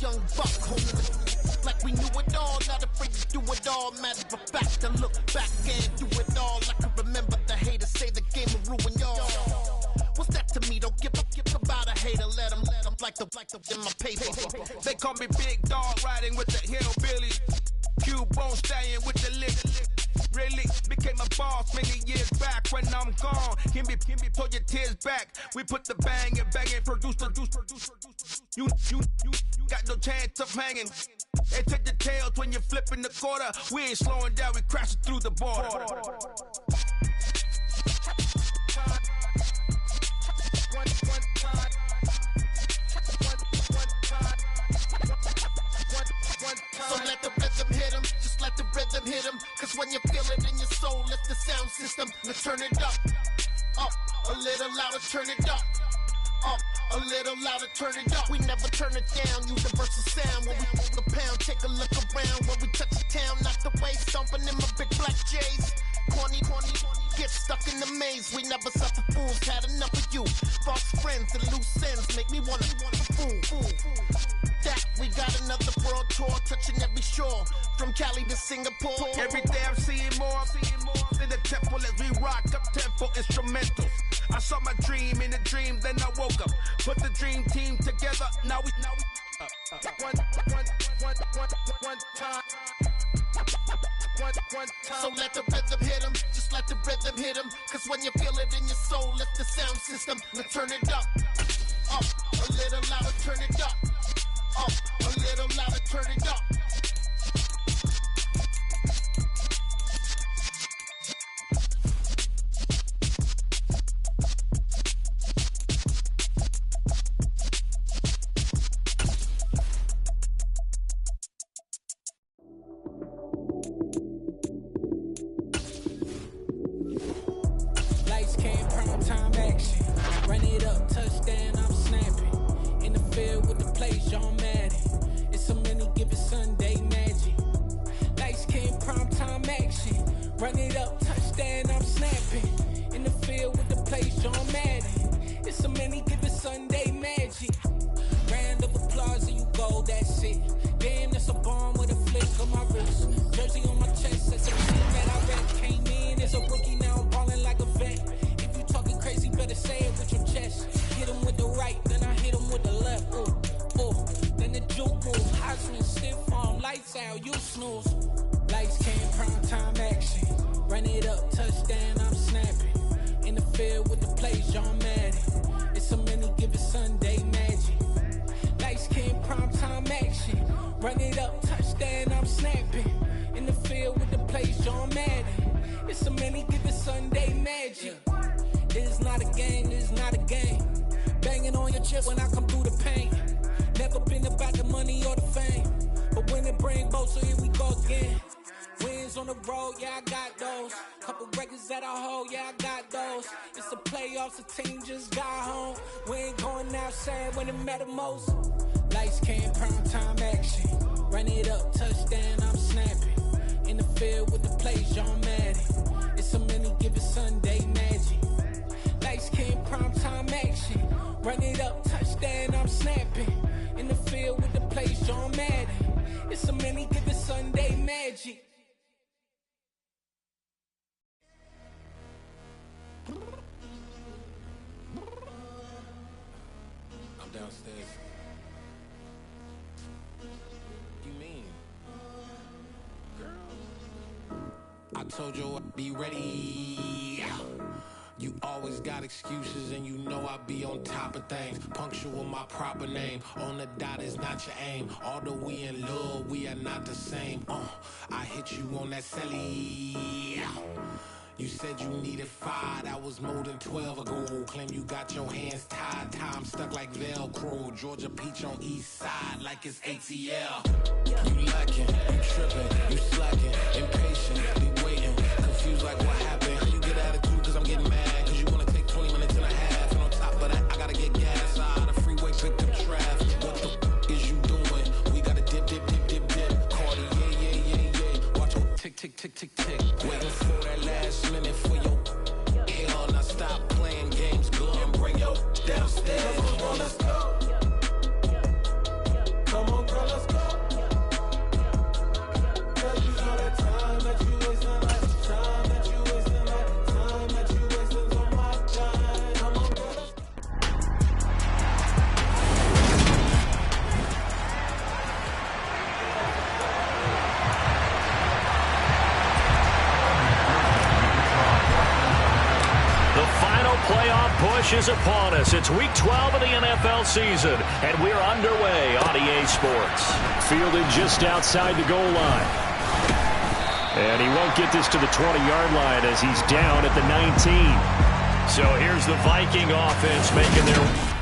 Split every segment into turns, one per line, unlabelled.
young buck holding it like we knew it all, not afraid to do it all. Matter of fact, to look back and do it all. I can remember the haters say the game will ruin y'all. What's that to me? Don't give about a hater. Let them like the in my paper.
They call me Big Dog, riding with the hillbillies. Cubone staying with the lick. Really became a boss many years back. When I'm gone, can be pull your tears back. We put the bang and produce. You got no chance of hanging. They take the tails when you're flipping the quarter. We ain't slowing down, we crashing through the border.
So let the rhythm hit him, just let the rhythm hit him. Cause when you feel it in your soul, lift the sound system. Let's turn it up, a little louder, turn it up. A little louder, turn it up. We never turn it down, universal sound. When we move the pound, take a look around. When we touch the town, knock the way, stomping in my big black J's. Corny, get stuck in the maze. We never suffer fools, had enough of you. False friends and loose ends make me wanna fool. That we got another world tour, touching every shore, from Cali to Singapore.
Every day I'm seeing more in the temple as we rock up tempo instrumentals. I saw my dream in a dream, then I woke up. Put the dream team together, now we one time.
So let the rhythm hit him, just let the rhythm hit him. Cause when you feel it in your soul, lift the sound system. Let's turn it up, a little louder, turn it up. A little louder, turn it up.
Lights came, prime time action. Run it up, touchdown, I'm snapping. In the field with the place, John Madden. It's so many, give it Sunday magic. Lights came, prime time action. Run it up, touchdown, I'm snapping. In the field with the place, John Madden. It's so many, give it Sunday magic. Round of applause and you go, that's it. Damn, that's a bomb with a flick on my wrist. Jersey on my chest, that's a team that I rep. Came in as a rookie, now I'm ballin' like a vet. If you talking crazy, better say it with your chest. Hit him with the right, then I hit him with the left. Then the juke move, Heisman, stiff arm, lights out, you snooze. Lights came, prime time action. Run it up, touchdown, I'm snapping. In the field with the plays, John Madden. It's so many, give it Sunday magic. Lights came, prime time action. Run it up, touchdown, I'm snapping. In the field with the plays, John Madden. It's so many, give it Sunday magic. It is not a game, it is not a game. Banging on your chest when I come through the paint. Never been about the money or the fame, but when it bring both, so here we go again. Wins on the road, yeah, I got those. Couple records that I hold, yeah, I got those. It's the playoffs, the team just got home. We ain't going outside when it matter most. Lights came, prime time action. Run it up, touchdown, I'm snapping. In the field with the plays, John Madden. It's so many, give it Sunday magic. Lights came, prime time action. Run it up, touchdown, I'm snapping. In the field with the plays, John Madden. It's so many, give it Sunday magic.
I'm downstairs. You mean? Girl, I told you I'd be ready. You always got excuses and you know I be on top of things. Punctual my proper name. On the dot is not your aim. Although we in love, we are not the same. I hit you on that celly. You said you needed 5, that was more than 12 ago. Claim you got your hands tied, time stuck like Velcro. Georgia Peach on east side like it's ATL. You lacking, you tripping, you slacking, impatient, be waiting, confused like what happened. How you get attitude cause I'm getting mad, cause you wanna take 20 minutes and a half. And on top of that, I gotta get gas out of the freeway, pick up traffic. What the is you doing? We gotta dip. Cardi, yeah. Watch your tick. Waiting for that last minute for your hell. Now stop playing games, girl, and bring your downstairs. Come on, girl.
stretch is upon us. It's Week 12 of the NFL season, and we're underway on EA Sports.
Fielded just outside the goal line. And he won't get this to the 20-yard line as he's down at the 19.
So here's the Viking offense making their...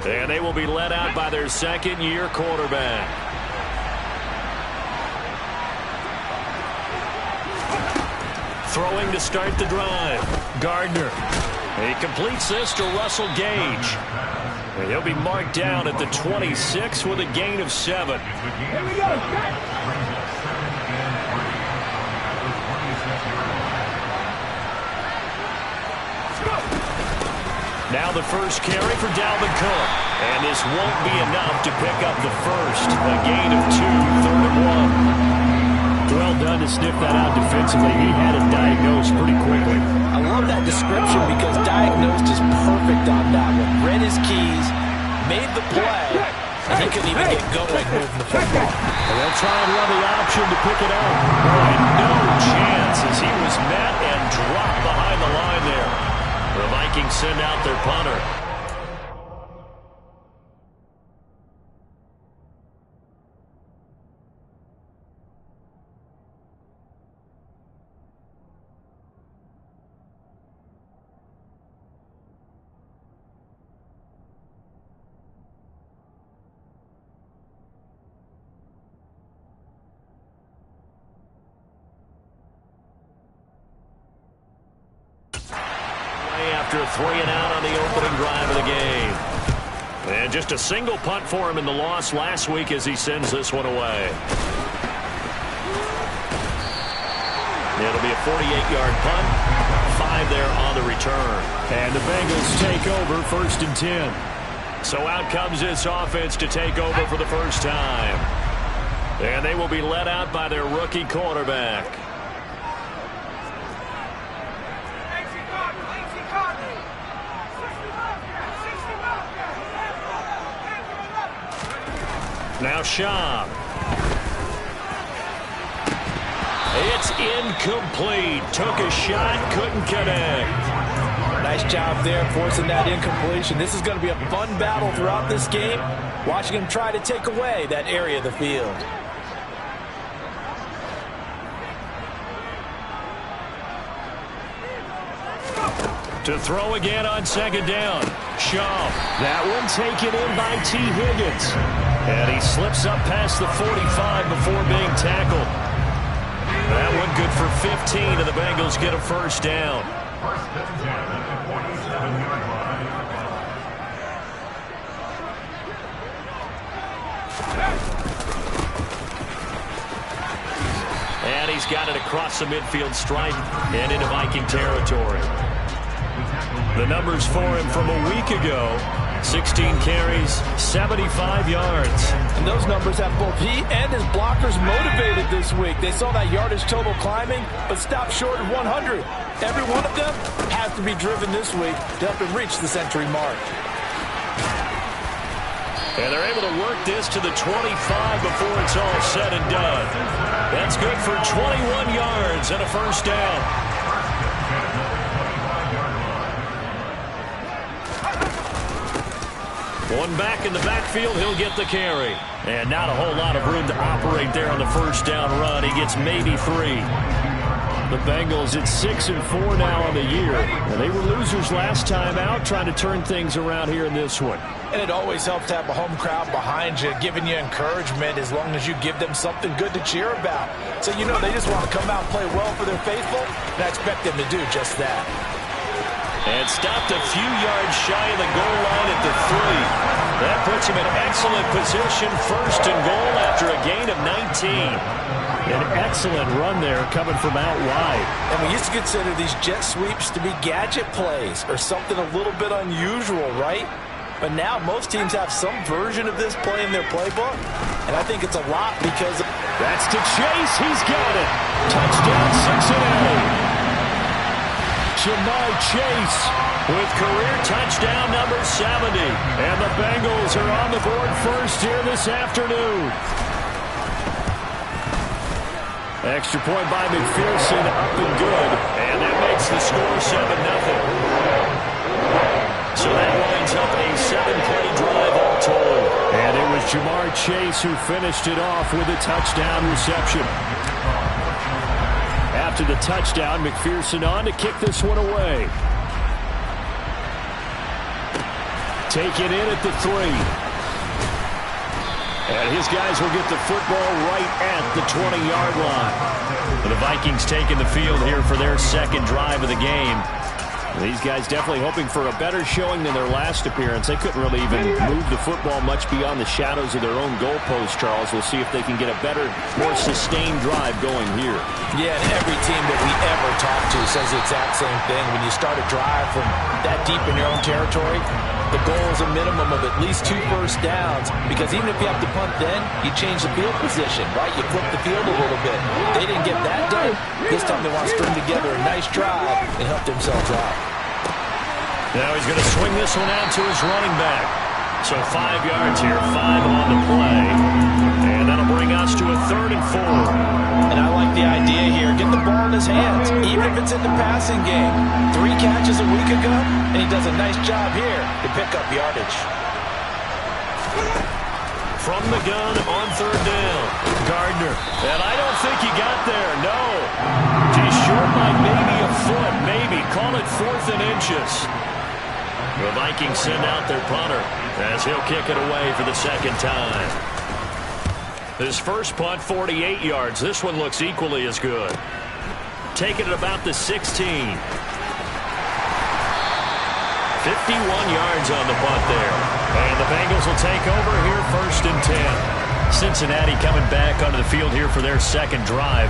And they will be led out by their second-year quarterback. Throwing to start the drive. Gardner. He completes this to Russell Gage. And he'll be marked down at the 26 with a gain of 7.
Here we go.
Now the first carry for Dalvin Cook. And this won't be enough to pick up the first. A gain of 2, 3rd and 1.
Well done to sniff that out defensively. He had it diagnosed pretty quickly.
I love that description because diagnosed is perfect on that one. Read his keys, made the play, and he couldn't even get going moving the football.
And they'll try and run the option to pick it up.
Boy, no chance as he was met and dropped behind the line there. The Vikings send out their punter. After 3 and out on the opening drive of the game. And just a single punt for him in the loss last week as he sends this one away. It'll be a 48-yard punt. 5 there on the return.
And the Bengals take over 1st and 10.
So out comes this offense to take over for the first time. And they will be led out by their rookie quarterback. Now Schaub. It's incomplete. Took a shot, couldn't connect.
Nice job there forcing that incompletion. This is going to be a fun battle throughout this game. Watching him try to take away that area of the field.
To throw again on 2nd down. Schaub.
That one taken in by T. Higgins.
And he slips up past the 45 before being tackled. That one good for 15, and the Bengals get a first down. And he's got it across the midfield stripe and into Viking territory. The numbers for him from a week ago: 16 carries, 75 yards.
And those numbers have both he and his blockers motivated this week. They saw that yardage total climbing, but stopped short of 100. Every one of them has to be driven this week to help him reach the century mark.
And they're able to work this to the 25 before it's all said and done. That's good for 21 yards and a first down. One back in the backfield, he'll get the carry. And not a whole lot of room to operate there on the first down run. He gets maybe 3.
The Bengals at 6-4 now on the year. And they were losers last time out, trying to turn things around here in this one.
And it always helps to have a home crowd behind you, giving you encouragement as long as you give them something good to cheer about. So you know they just want to come out and play well for their faithful, and I expect them to do just that.
And stopped a few yards shy of the goal line at the 3. That puts him in excellent position, first and goal after a gain of 19.
An excellent run there coming from out wide.
And we used to consider these jet sweeps to be gadget plays or something a little bit unusual, right? But now most teams have some version of this play in their playbook, and I think it's a lot because of...
That's to Chase. He's got it. Touchdown, Cincinnati. Ja'Marr Chase with career touchdown number 70. And the Bengals are on the board first here this afternoon. Extra point by McPherson, up and good. And that makes the score 7-0. So that winds up a 7-play drive all told. And it was Ja'Marr Chase who finished it off with a touchdown reception. After the touchdown, McPherson on to kick this one away. Taken in at the 3. And his guys will get the football right at the 20-yard line. The Vikings taking the field here for their second drive of the game. These guys definitely hoping for a better showing than their last appearance. They couldn't really even move the football much beyond the shadows of their own goalpost, Charles. We'll see if they can get a better, more sustained drive going here.
Yeah, and every team that we ever talk to says the exact same thing. When you start a drive from that deep in your own territory, the goal is a minimum of at least 2 first downs, because even if you have to punt then, you change the field position, right? You flip the field a little bit. They didn't get that done. This time they want to string together a nice drive and help themselves out.
Now he's going to swing this one out to his running back. So 5 yards here, 5 on the play. And that'll bring us to a 3rd and 4.
And I like the idea here. Get the ball in his hands, even if it's in the passing game. 3 catches a week ago, and he does a nice job here to pick up yardage.
From the gun on 3rd down, Gardner. And I don't think he got there, no. He's short by maybe a foot, maybe. Call it 4th and inches. The Vikings send out their punter as he'll kick it away for the second time. His first punt, 48 yards. This one looks equally as good. Taking it about the 16. 51 yards on the punt there. And the Bengals will take over here, 1st and 10. Cincinnati coming back onto the field here for their second drive.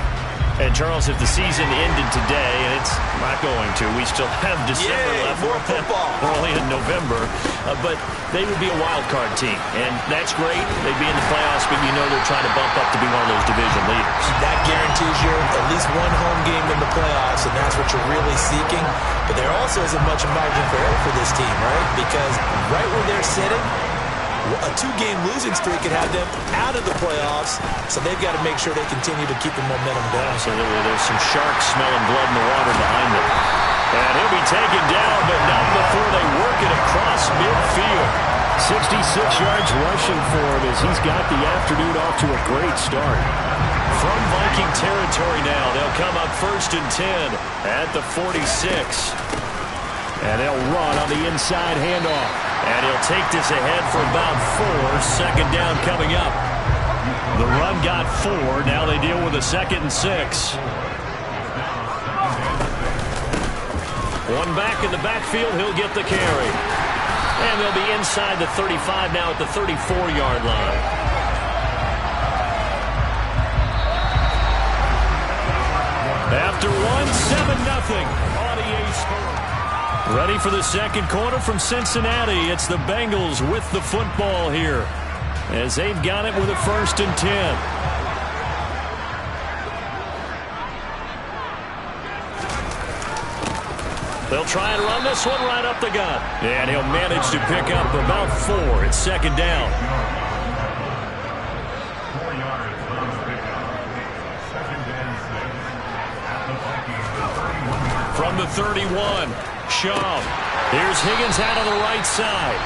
And, Charles, if the season ended today, and it's not going to, we still have December left.
More football.
We're only in November. But they would be a wild card team. And that's great. They'd be in the playoffs, but you know they're trying to bump up to be one of those division leaders.
That guarantees you at least one home game in the playoffs, and that's what you're really seeking. But there also isn't much margin for error for this team, right? Because right where they're sitting, a 2-game losing streak could have them out of the playoffs, so they've got to make sure they continue to keep the momentum going.
Absolutely. There's some sharks smelling blood in the water behind them. And he'll be taken down, but not before they work it across midfield.
66 yards rushing for him as he's got the afternoon off to a great start.
From Viking territory now, they'll come up 1st and 10 at the 46.
And they'll run on the inside handoff.
And he'll take this ahead for about 4. Second down coming up. The run got 4. Now they deal with a 2nd and 6. One back in the backfield. He'll get the carry. And they'll be inside the 35 now at the 34-yard line. After 1, 7-0 on EA Sports. Ready for the second quarter from Cincinnati. It's the Bengals with the football here as they've got it with a 1st and 10. They'll try and run this one right up the gut. And he'll manage to pick up about 4. It's 2nd down.
4 yards on the pickup. 2nd and 6.
From the 31. Shaw. Here's Higgins out on the right side.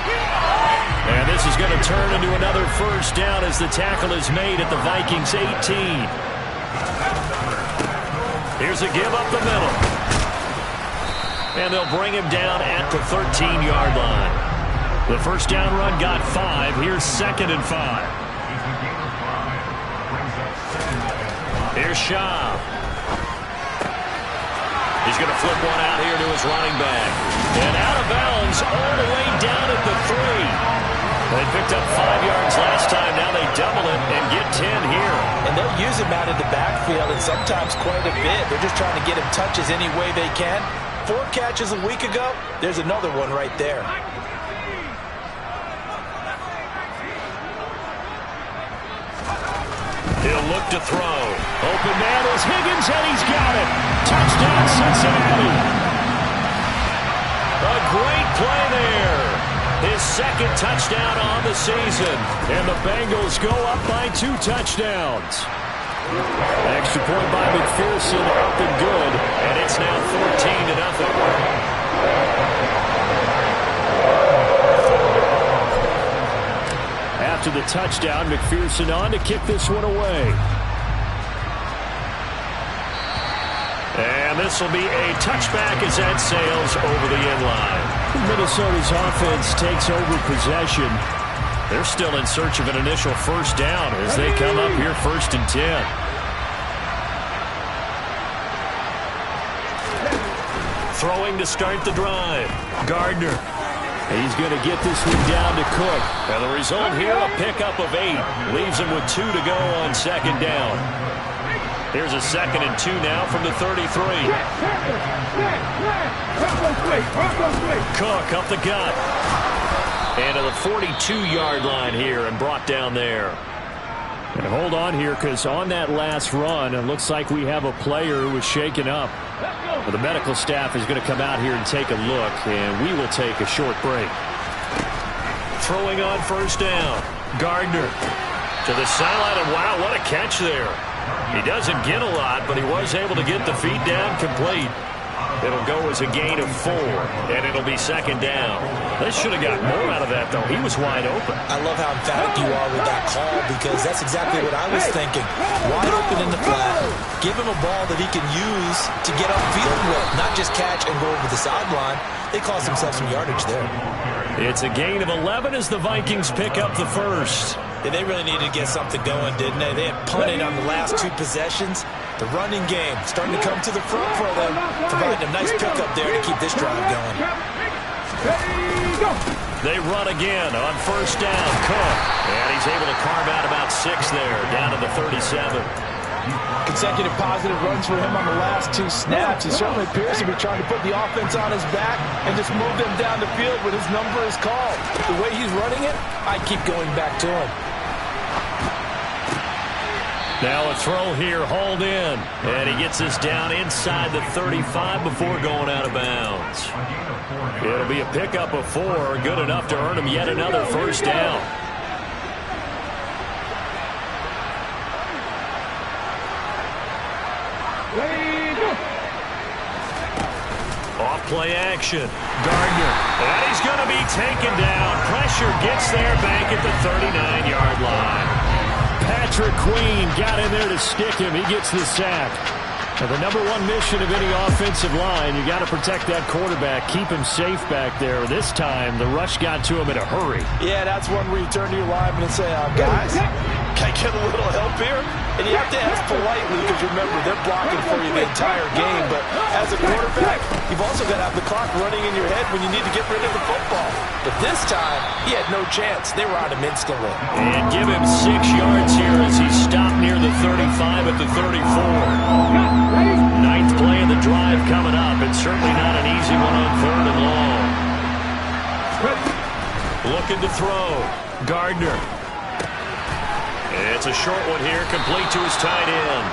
And this is going to turn into another 1st down as the tackle is made at the Vikings 18. Here's a give up the middle. And they'll bring him down at the 13-yard line. The first down run got 5. Here's 2nd and 5. Here's Shaw. He's going to flip one out here to his running back. And out of bounds all the way down at the 3. They picked up 5 yards last time. Now they double it and get 10 here.
And they'll use him out of the backfield, and sometimes quite a bit. They're just trying to get him touches any way they can. 4 catches a week ago. There's another one right there.
He'll look to throw. Open man is Higgins, and he's got it. Touchdown, Cincinnati. A great play there. His 2nd touchdown on the season. And the Bengals go up by 2 touchdowns. Extra point by McPherson, up and good. And it's now 14-0. After the touchdown, McPherson on to kick this one away. And this will be a touchback as that sails over the end line. Minnesota's offense takes over possession. They're still in search of an initial first down as they come up here 1st and 10. Throwing to start the drive. Gardner. He's going to get this one down to Cook. And the result here, a pickup of 8. Leaves him with 2 to go on 2nd down. Here's a 2nd and 2 now from the 33. Cook up the gut. And to the 42-yard line here and brought down there. And hold on here, because on that last run, it looks like we have a player who was shaken up. Well, the medical staff is going to come out here and take a look, and we will take a short break. Throwing on 1st down. Gardner to the sideline, and wow, what a catch there. He doesn't get a lot, but he was able to get the feet down complete. It'll go as a gain of 4, and it'll be 2nd down. They should have got more out of that, though. He was wide open.
I love how emphatic you are with that call, because that's exactly what I was thinking. Wide open in the flat. Give him a ball that he can use to get upfield with, not just catch and go over the sideline. They cost themselves some yardage there.
It's a gain of 11 as the Vikings pick up the first.
Yeah, they really needed to get something going, didn't they? They had punted on the last 2 possessions. The running game starting to come to the front for them, providing a nice pickup there to keep this drive going.
They run again on 1st down. Cook. And he's able to carve out about 6 there, down to the 37.
Consecutive positive runs for him on the last 2 snaps. He certainly appears to be trying to put the offense on his back and just move them down the field when his number is called. The way he's running it, I keep going back to him.
Now a throw here, hauled in. And he gets this down inside the 35 before going out of bounds. It'll be a pickup of 4, good enough to earn him yet another 1st down. Off play action. Gardner. And he's going to be taken down. Pressure gets there back at the 39-yard line. Patrick Queen got in there to stick him. He gets the sack. Now, the number 1 mission of any offensive line, you got to protect that quarterback, keep him safe back there. This time, the rush got to him in a hurry.
Yeah, that's one where you turn to your lineman and say, guys, can I get a little help here? And you have to ask politely, because remember, they're blocking for you the entire game. But as a quarterback, you've also got to have the clock running in your head when you need to get rid of the football. But this time, he had no chance. They were on him instantly.
And give him 6 yards here as he stopped near the 35 at the 34. 9th play of the drive coming up. It's certainly not an easy one on 3rd and long. Looking to throw. Gardner. It's a short one here, complete to his tight end.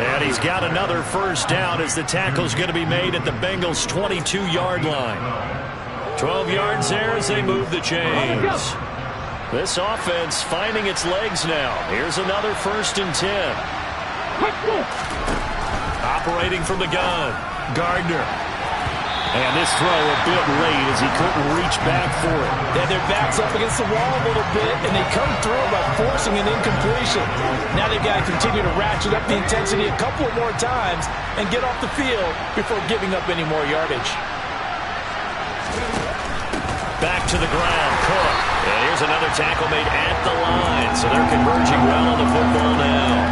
And he's got another 1st down as the tackle's going to be made at the Bengals' 22-yard line. 12 yards there as they move the chains. This offense finding its legs now. Here's another 1st and 10. Operating from the gun. Gardner.
And this throw a bit late as he couldn't reach back for it.
Yeah, their back's up against the wall a little bit, and they come through by forcing an incompletion. Now they've got to continue to ratchet up the intensity a couple of more times and get off the field before giving up any more yardage.
Back to the ground, Cook. And here's another tackle made at the line, so they're converging well on the football now.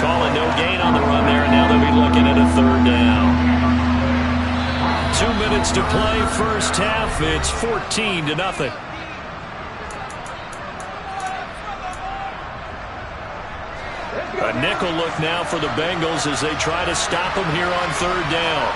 Calling no gain on the run there, and now they'll be looking at a third down. 2 minutes to play, first half. It's 14-0. A nickel look now for the Bengals as they try to stop them here on third down.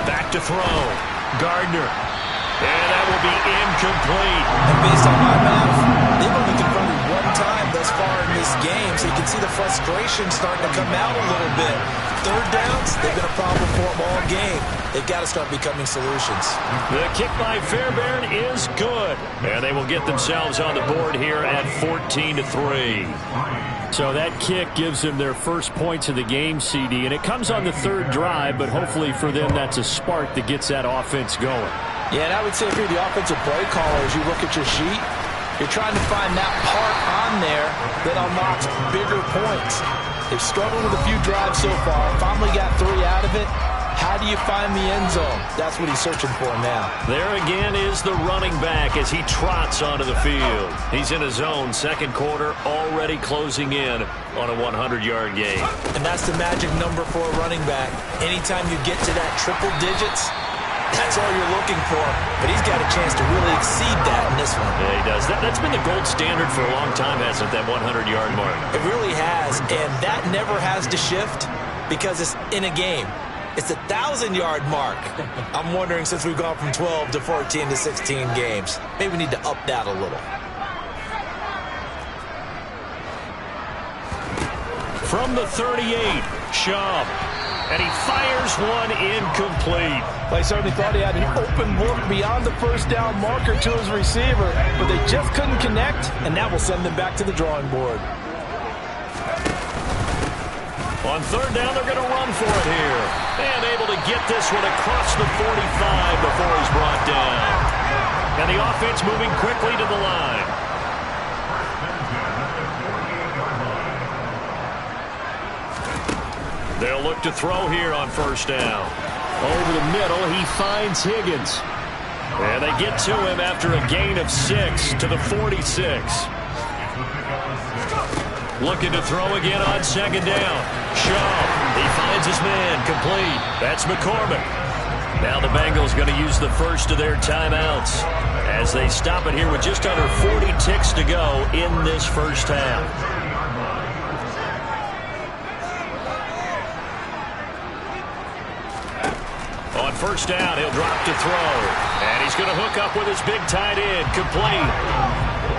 Back to throw. Gardner. And that will be incomplete.
And based on my math, they've only converted one time thus far in this game, so you can see the frustration starting to come out a little bit. Third downs, they've been a problem for them all game. They've got to start becoming solutions.
The kick by Fairbairn is good. And they will get themselves on the board here at 14-3.
So that kick gives them their first points of the game, CD, and it comes on the third drive, but hopefully for them that's a spark that gets that offense going.
Yeah, and I would say if you're the offensive play caller, as you look at your sheet, you're trying to find that part on there that unlocks bigger points. They've struggled with a few drives so far, finally got 3 out of it. How do you find the end zone? That's what he's searching for now.
There again is the running back as he trots onto the field. He's in his zone, second quarter, already closing in on a 100-yard gain.
And that's the magic number for a running back. Anytime you get to that triple digits, that's all you're looking for. But he's got a chance to really exceed that in this one.
Yeah, he does. That's been the gold standard for a long time, hasn't it, that 100-yard mark?
It really has, and that never has to shift because it's in a game. It's a 1,000-yard mark. I'm wondering, since we've gone from 12 to 14 to 16 games, maybe we need to up that a little.
From the 38, Schaub. And he fires one incomplete.
They certainly thought he had an open look beyond the first down marker to his receiver, but they just couldn't connect, and that will send them back to the drawing board.
On third down, they're going to run for it here. And able to get this one across the 45 before he's brought down. And the offense moving quickly to the line. They'll look to throw here on first down.
Over the middle, he finds Higgins.
And they get to him after a gain of 6 to the 46. Looking to throw again on second down. Shaw, he finds his man, complete. That's McCormick. Now the Bengals going to use the first of their timeouts as they stop it here with just under 40 ticks to go in this first half. On first down, he'll drop to throw. And he's going to hook up with his big tight end, complete.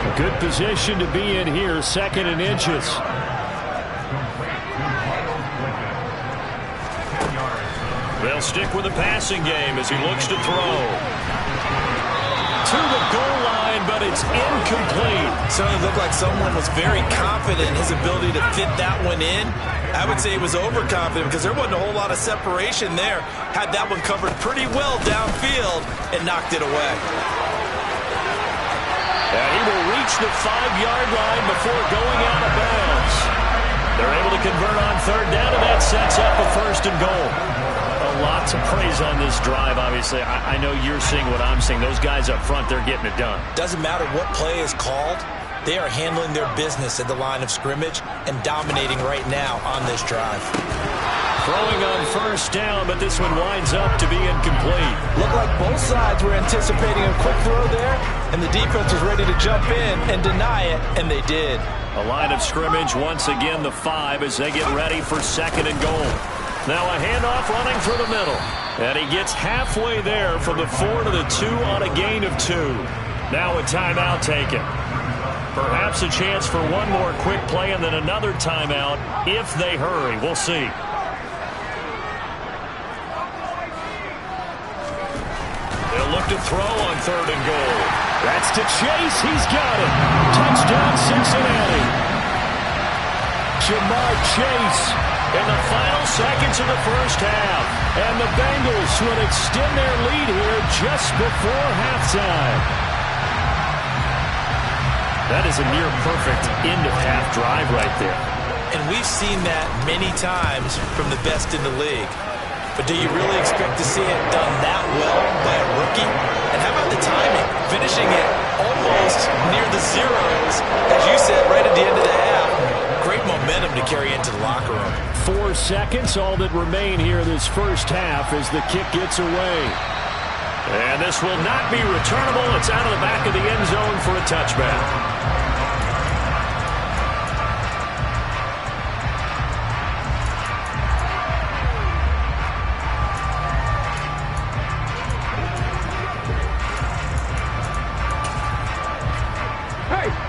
A good position to be in here, second and inches.
They'll stick with the passing game as he looks to throw. To the goal line, but it's incomplete.
Certainly looked like someone was very confident in his ability to fit that one in. I would say he was overconfident because there wasn't a whole lot of separation there. Had that one covered pretty well downfield and knocked it away.
And he will reach the 5-yard line before going out of bounds. They're able to convert on third down, and that sets up a first and goal. Lots of praise on this drive, obviously. I know you're seeing what I'm seeing. Those guys up front, they're getting it done.
Doesn't matter what play is called. They are handling their business at the line of scrimmage and dominating right now on this drive.
Throwing on first down, but this one winds up to be incomplete.
Looked like both sides were anticipating a quick throw there, and the defense was ready to jump in and deny it, and they did.
A line of scrimmage, once again the 5 as they get ready for second and goal. Now a handoff running through the middle. And he gets halfway there from the 4 to the 2 on a gain of 2. Now a timeout taken. Perhaps a chance for one more quick play and then another timeout if they hurry. We'll see. They'll look to throw on third and goal.
That's to Chase. He's got it. Touchdown Cincinnati. Jamar Chase in the final seconds of the first half. And the Bengals will extend their lead here just before halftime. That is a near-perfect end-of-half drive right there.
And we've seen that many times from the best in the league. But do you really expect to see it done that well by a rookie? And how about the timing? Finishing it almost near the zeros, as you said, right at the end of the half. Great momentum to carry into the locker room.
4 seconds, all that remain here this first half as the kick gets away. And this will not be returnable. It's out of the back of the end zone for a touchback.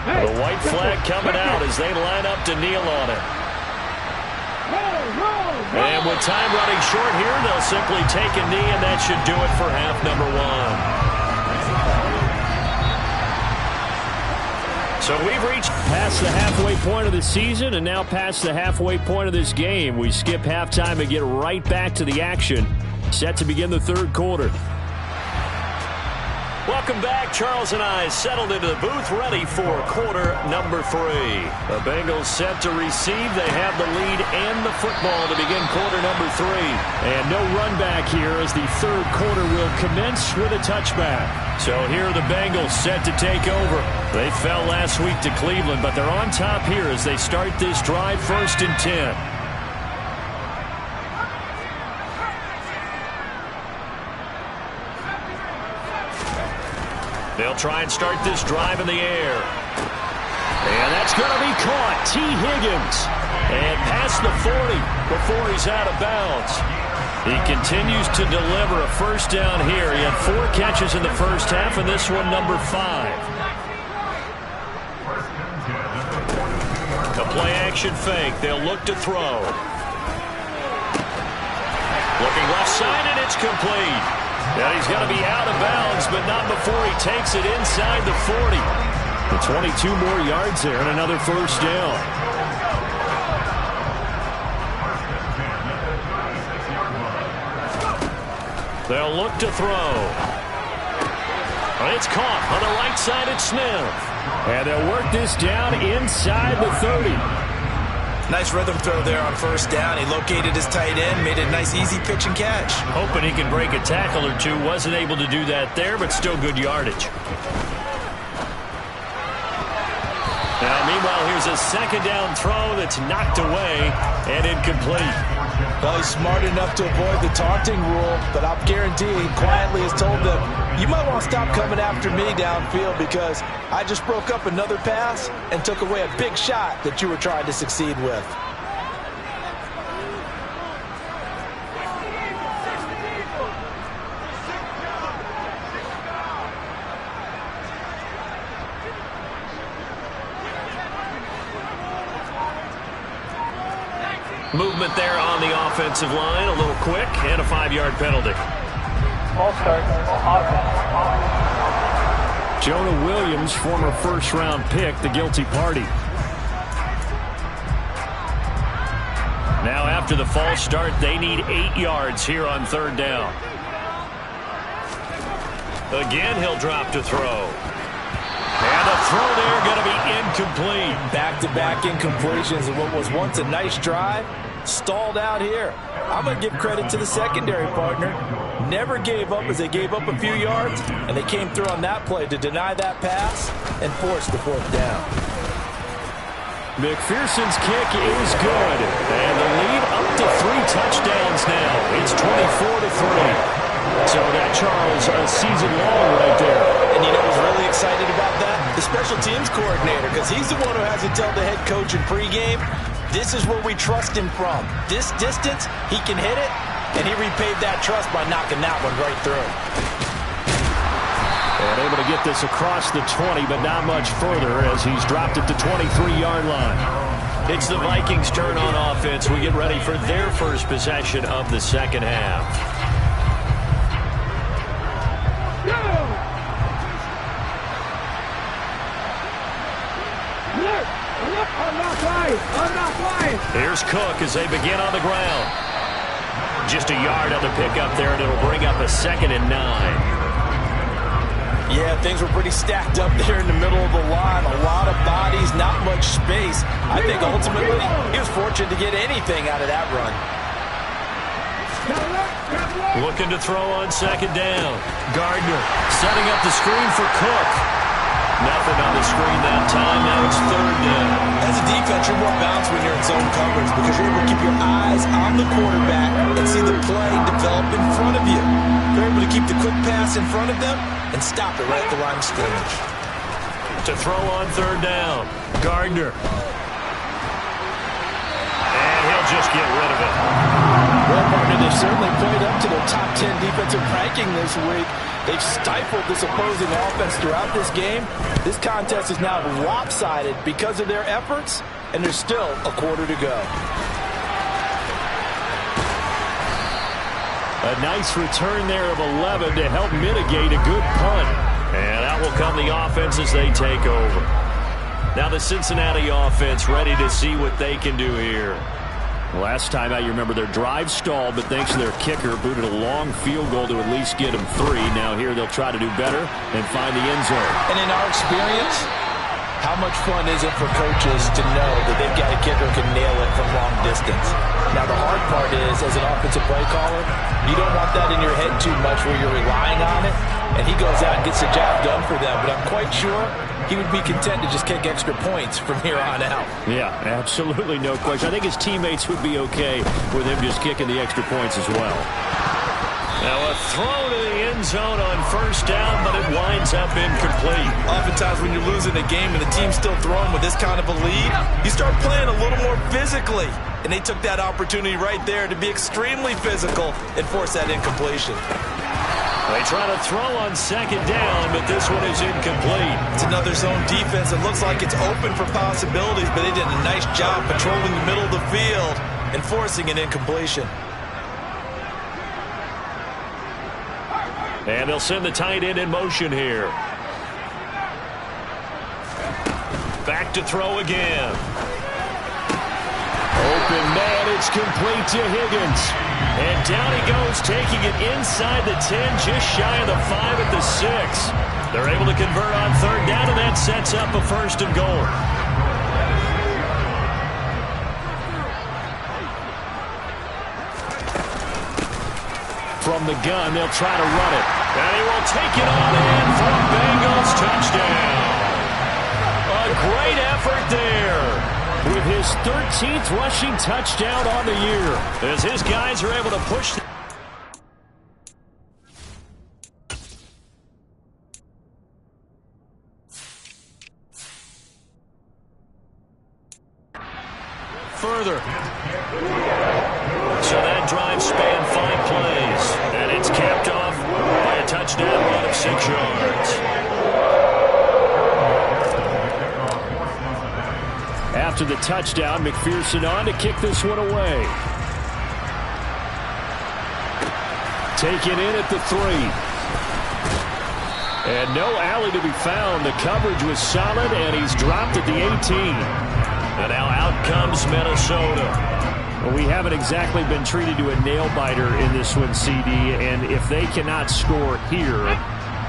The white flag coming out as they line up to kneel on it. And with time running short here, they'll simply take a knee, and that should do it for half number 1. So we've reached past the halfway point of the season and now past the halfway point of this game. We skip halftime and get right back to the action. Set to begin the third quarter. Welcome back. Charles and I settled into the booth, ready for quarter number 3. The Bengals set to receive. They have the lead and the football to begin quarter number 3. And no run back here as the third quarter will commence with a touchback. So here are the Bengals set to take over. They fell last week to Cleveland, but they're on top here as they start this drive, 1st and 10. They'll try and start this drive in the air. And that's going to be caught. T. Higgins. And past the 40 before he's out of bounds. He continues to deliver a first down here. He had 4 catches in the first half, and this one number 5. A play-action fake. They'll look to throw. Looking left side, and it's complete. Now he's going to be out of bounds, but not before he takes it inside the 40. The 22 more yards there and another first down. They'll look to throw. It's caught on the right side at Smith. And they'll work this down inside the 30.
Nice rhythm throw there on first down. He located his tight end, made a nice easy pitch and catch.
Hoping he can break a tackle or two. Wasn't able to do that there, but still good yardage. Now, meanwhile, here's a second down throw that's knocked away and incomplete.
Well, he's smart enough to avoid the taunting rule, but I'll guarantee he quietly has told them, you might want to stop coming after me downfield because I just broke up another pass and took away a big shot that you were trying to succeed with.
Movement there on the offensive line, a little quick, and a 5-yard penalty.
Ball start, offense.
Jonah Williams, former first-round pick, the guilty party. Now after the false start, they need 8 yards here on third down. Again, he'll drop to throw. And a throw there going to be incomplete.
Back-to-back incompletions of what was once a nice drive. Stalled out here. I'm going to give credit to the secondary partner. Never gave up as they gave up a few yards, and they came through on that play to deny that pass and force the 4th down.
McPherson's kick is good, and the lead up to 3 touchdowns now. It's 24-3. So that, Charles, a season long right there.
And you know who's really excited about that? The special teams coordinator, because he's the one who has to tell the head coach in pregame, this is where we trust him from. This distance, he can hit it, and he repaid that trust by knocking that one right through.
And able to get this across the 20, but not much further as he's dropped it to 23-yard line. It's the Vikings' turn on offense. We get ready for their first possession of the second half.
Here's Cook as they begin on the ground. Just a yard on the pickup there, and it'll bring up a 2nd and 9.
Yeah, things were pretty stacked up there in the middle of the line. A lot of bodies, not much space. I think ultimately he was fortunate to get anything out of that run.
Looking to throw on 2nd down. Gardner setting up the screen for Cook. Nothing on the screen that time. Now it's 3rd down.
As a defense, you're more balanced when you're in zone coverage because you're able to keep your eyes on the quarterback and see the play develop in front of you. You're able to keep the quick pass in front of them and stop it right at the line of scrimmage.
To throw on 3rd down. Gardner. And he'll just get rid of it.
Well, partner, they've certainly played up to their top 10 defensive ranking this week. They've stifled this opposing offense throughout this game. This contest is now lopsided because of their efforts, and there's still a quarter to go.
A nice return there of 11 to help mitigate a good punt. And out will come the offense as they take over. Now the Cincinnati offense ready to see what they can do here. Last time out, you remember their drive stalled, but thanks to their kicker, booted a long field goal to at least get them 3. Now here they'll try to do better and find the end zone.
And in our experience, how much fun is it for coaches to know that they've got a kicker who can nail it from long distance? Now the hard part is, as an offensive play caller, you don't want that in your head too much where you're relying on it, and he goes out and gets the job done for them. But I'm quite sure he would be content to just kick extra points from here on out.
Yeah, absolutely no question. I think his teammates would be okay with him just kicking the extra points as well. Now a throw to the end zone on 1st down, but it winds up incomplete.
Oftentimes when you're losing a game and the team's still throwing with this kind of a lead, you start playing a little more physically. And they took that opportunity right there to be extremely physical and force that incompletion.
They try to throw on 2nd down, but this one is incomplete.
It's another zone defense. It looks like it's open for possibilities, but they did a nice job patrolling the middle of the field and forcing an incompletion.
And they'll send the tight end in motion here. Back to throw again. Open man, it's complete to Higgins. And down he goes, taking it inside the 10, just shy of the 5 at the 6. They're able to convert on 3rd down, and that sets up a 1st and goal. From the gun, they'll try to run it. And he will take it on in for a Bengals touchdown. A great effort there, with his 13th rushing touchdown on the year, as his guys are able to push. Further. So that drive spanned 5 plays, and it's capped off by a touchdown run of 6 yards. After the touchdown, McPherson on to kick this one away. Taken in at the 3. And no alley to be found. The coverage was solid, and he's dropped at the 18. And now out comes Minnesota. Well, we haven't exactly been treated to a nail-biter in this one, CD, and if they cannot score here,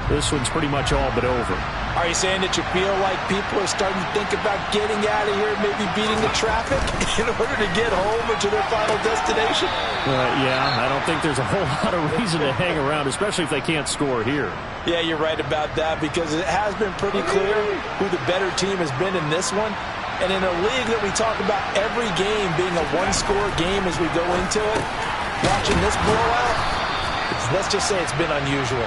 this one's pretty much all but over.
Are you saying that you feel like people are starting to think about getting out of here, maybe beating the traffic in order to get home or to their final destination?
Yeah, I don't think there's a whole lot of reason to hang around, especially if they can't score here.
Yeah, you're right about that, because it has been pretty clear who the better team has been in this one. And in a league that we talk about every game being a one-score game as we go into it, watching this blowout, let's just say it's been unusual.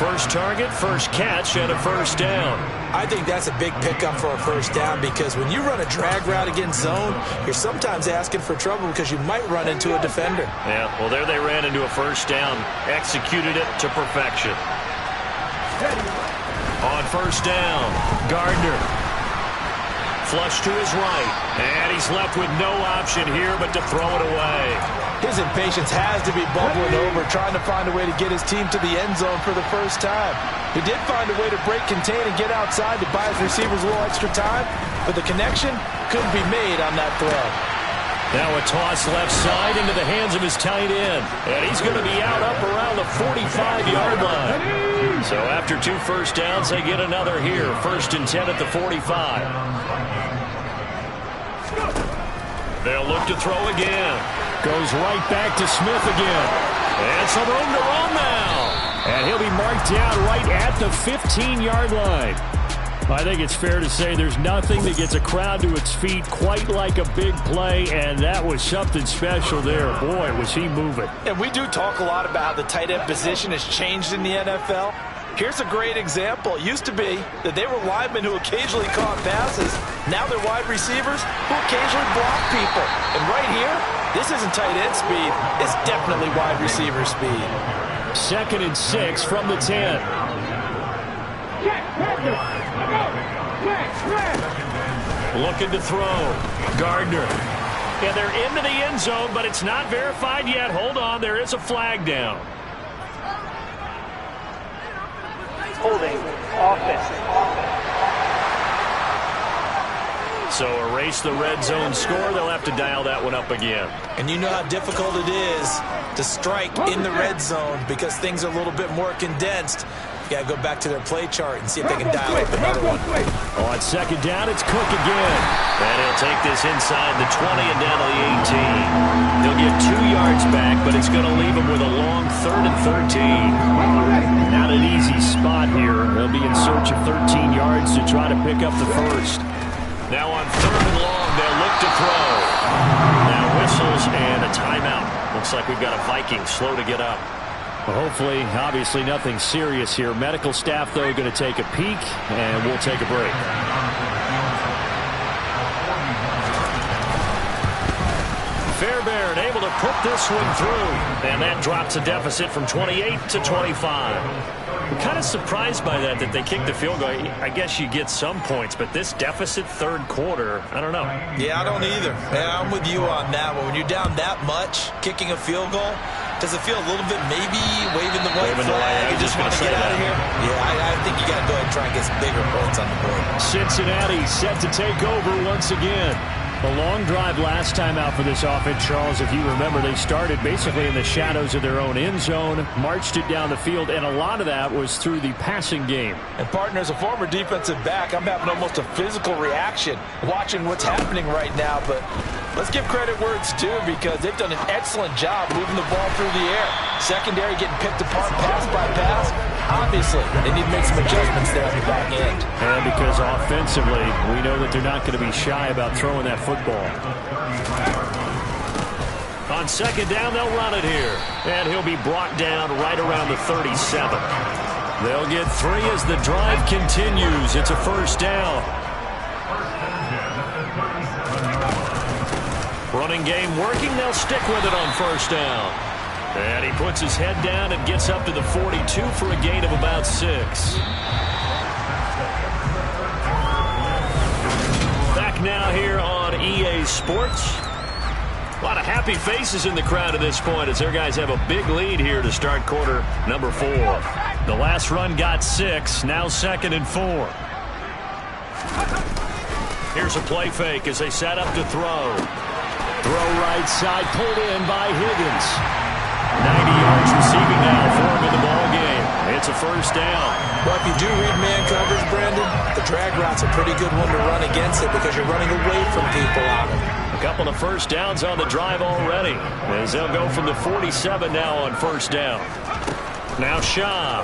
First target, first catch, and a 1st down.
I think that's a big pickup for a 1st down, because when you run a drag route against zone, you're sometimes asking for trouble because you might run into a defender.
Yeah, well, there they ran into a 1st down, executed it to perfection. On 1st down, Gardner. Flush to his right, and he's left with no option here but to throw it away.
His impatience has to be bubbling over, trying to find a way to get his team to the end zone for the first time. He did find a way to break contain and get outside to buy his receivers a little extra time, but the connection couldn't be made on that throw.
Now a toss left side into the hands of his tight end. And he's going to be out up around the 45-yard line. So after 2 first downs, they get another here. 1st and 10 at the 45. They'll look to throw again. Goes right back to Smith again. And some room to run now. And he'll be marked down right at the 15-yard line. I think it's fair to say there's nothing that gets a crowd to its feet quite like a big play, and that was something special there. Boy, was he moving.
And we do talk a lot about how the tight end position has changed in the NFL. Here's a great example. It used to be that they were linemen who occasionally caught passes. Now they're wide receivers who occasionally block people. And right here, this isn't tight end speed. It's definitely wide receiver speed.
2nd and 6 from the 10. Looking to throw. Gardner. Yeah, they're into the end zone, but it's not verified yet. Hold on, there is a flag down.
Holding. Offense.
So erase the red zone score. They'll have to dial that one up again.
And you know how difficult it is to strike in the red zone because things are a little bit more condensed. You got to go back to their play chart and see if they can dial up another one.
On 2nd down, it's Cook again. And he'll take this inside the 20 and down to the 18. They'll get 2 yards back, but it's going to leave them with a long 3rd and 13. Not an easy spot here. They'll be in search of 13 yards to try to pick up the first. Now on 3rd and long, they'll look to throw. Now whistles and a timeout. Looks like we've got a Viking slow to get up. Well, hopefully, obviously nothing serious here. Medical staff, though, going to take a peek, and we'll take a break. Fairbairn able to put this one through, and that drops a deficit from 28 to 25. I'm kind of surprised by that they kicked the field goal. I guess you get some points, but this deficit 3rd quarter, I don't know.
Yeah, I don't either. Yeah, I'm with you on that one. When you're down that much, kicking a field goal, does it feel a little bit maybe waving the white flag and just want to get out of here? Yeah, I think you got to go ahead and try and get some bigger points on the board.
Cincinnati set to take over once again. A long drive last time out for this offense, Charles. If you remember, they started basically in the shadows of their own end zone, marched it down the field, and a lot of that was through the passing game.
And, partner, as a former defensive back, I'm having almost a physical reaction watching what's happening right now. But let's give credit where it's due because they've done an excellent job moving the ball through the air. Secondary getting picked apart pass by pass. Obviously, they need to make some adjustments there at the back end.
And because offensively, we know that they're not going to be shy about throwing that football. On 2nd down, they'll run it here. And he'll be brought down right around the 37. They'll get 3 as the drive continues. It's a 1st down. Running game working. They'll stick with it on 1st down. And he puts his head down and gets up to the 42 for a gain of about 6. Back now here on EA Sports. A lot of happy faces in the crowd at this point as their guys have a big lead here to start quarter number 4. The last run got 6, now 2nd and 4. Here's a play fake as they set up to throw. Throw right side, pulled in by Higgins. 90 yards receiving now for him in the ball game. It's a 1st down.
Well, if you do read man coverage, Brandon, the drag route's a pretty good one to run against it because you're running away from people on it.
A couple of 1st downs on the drive already as they'll go from the 47 now on 1st down. Now Shaw.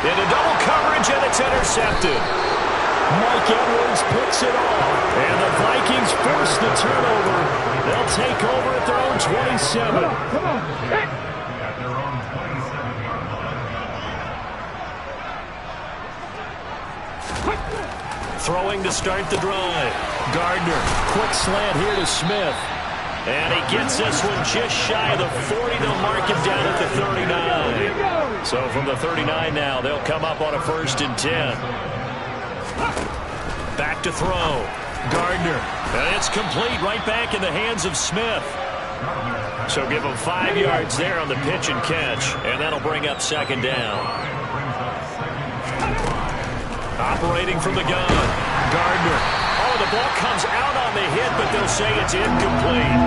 Into double coverage, and it's intercepted. Mike Edwards picks it off, and the Vikings force the turnover. They'll take over at their own 27.
Come on. At their own 27.
Throwing to start the drive. Gardner, quick slant here to Smith. And he gets this one just shy of the 40. They'll mark him down at the 39. So from the 39 now, they'll come up on a 1st and 10. Back to throw. Gardner. And it's complete right back in the hands of Smith. So give him 5 yards there on the pitch and catch. And that'll bring up 2nd down.
operating from the gun. Gardner. Oh, the ball comes out on the hit, but they'll say it's incomplete.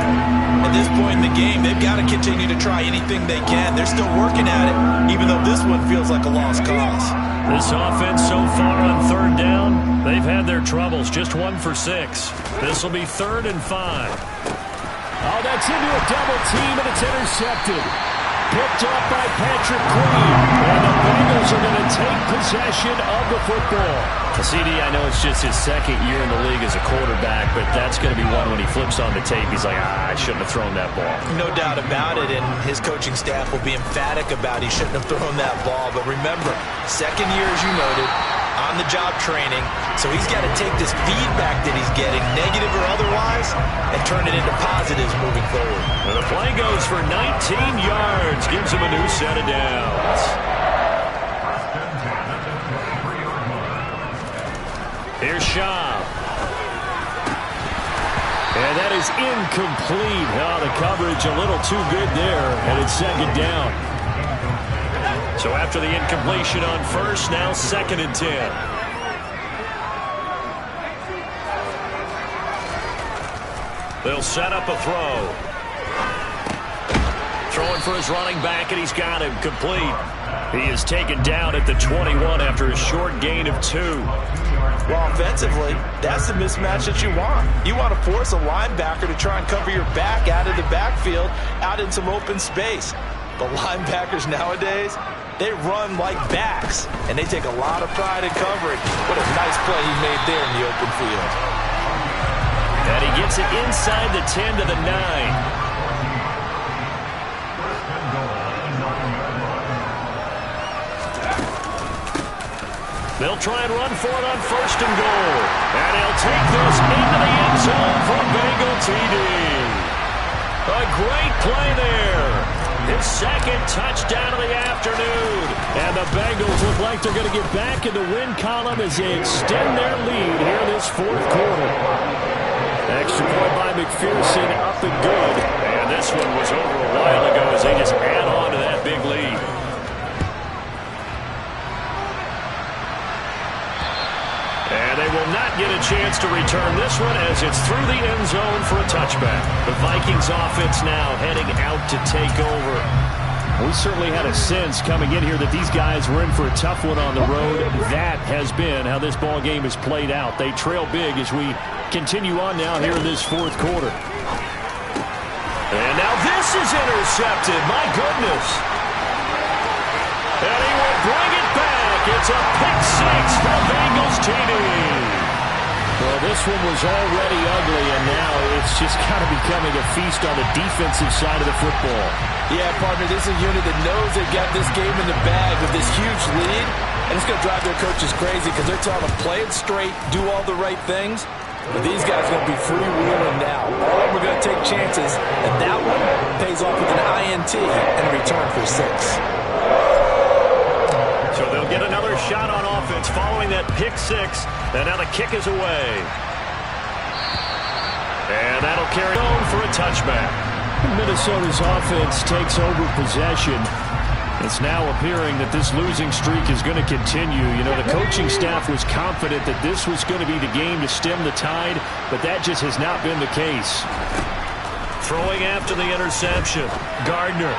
At this point in the game, they've got to continue to try anything they can. They're still working at it, even though this one feels like a lost cause.
This offense so far on third down, they've had their troubles. Just 1 for 6. This will be 3rd and 5.
Oh, that's into a double team, and it's intercepted. Picked up by Patrick Queen. And the Bengals are going to take possession of the football.
CD, I know it's just his 2nd year in the league as a quarterback, but that's going to be one when he flips on the tape. He's like, I shouldn't have thrown that ball.
No doubt about it, and his coaching staff will be emphatic about he shouldn't have thrown that ball. But remember, 2nd year, as you noted, on-the-job training, so he's got to take this feedback that he's getting, negative or otherwise, and turn it into positives moving forward.
And the play goes for 19 yards, gives him a new set of downs. Here's Shaw. And that is incomplete. Oh, the coverage a little too good there, and it's 2nd down. So after the incompletion on 1st, now 2nd and 10. They'll set up a throw. Throwing for his running back, and he's got him complete. He is taken down at the 21 after a short gain of 2.
Well, offensively, that's the mismatch that you want. You want to force a linebacker to try and cover your back out of the backfield, out in some open space. The linebackers nowadays, they run like backs, and they take a lot of pride in covering. What a nice play he made there in the open field.
And he gets it inside the 10 to the 9. They'll try and run for it on 1st and goal. And he'll take this into the end zone for Bengal TD. A great play there. His 2nd touchdown of the afternoon. And the Bengals look like they're going to get back in the win column as they extend their lead here in this 4th quarter. Extra point by McPherson, up and good. And this one was over a while ago as they just add on to that big lead. And they will not get a chance to return this one as it's through the end zone for a touchback. The Vikings offense now heading out to take over.
We certainly had a sense coming in here that these guys were in for a tough one on the road. That has been how this ball game has played out. They trail big as we continue on now here in this 4th quarter.
And now this is intercepted. My goodness. And he will bring it back. It's a pick 6 for Bengals TD.
Well, this one was already ugly, and now it's just kind of becoming a feast on the defensive side of the football.
Yeah, partner, this is a unit that knows they've got this game in the bag with this huge lead, and it's going to drive their coaches crazy because they're telling them play it straight, do all the right things. But these guys are going to be freewheeling now. All of them are going to take chances, and that one pays off with an INT and a return for 6.
So they'll get another shot on offense following that pick 6. And now the kick is away. And that'll carry on for a touchback.
Minnesota's offense takes over possession. It's now appearing that this losing streak is going to continue. You know, the coaching staff was confident that this was going to be the game to stem the tide, but that just has not been the case.
Throwing after the interception. Gardner.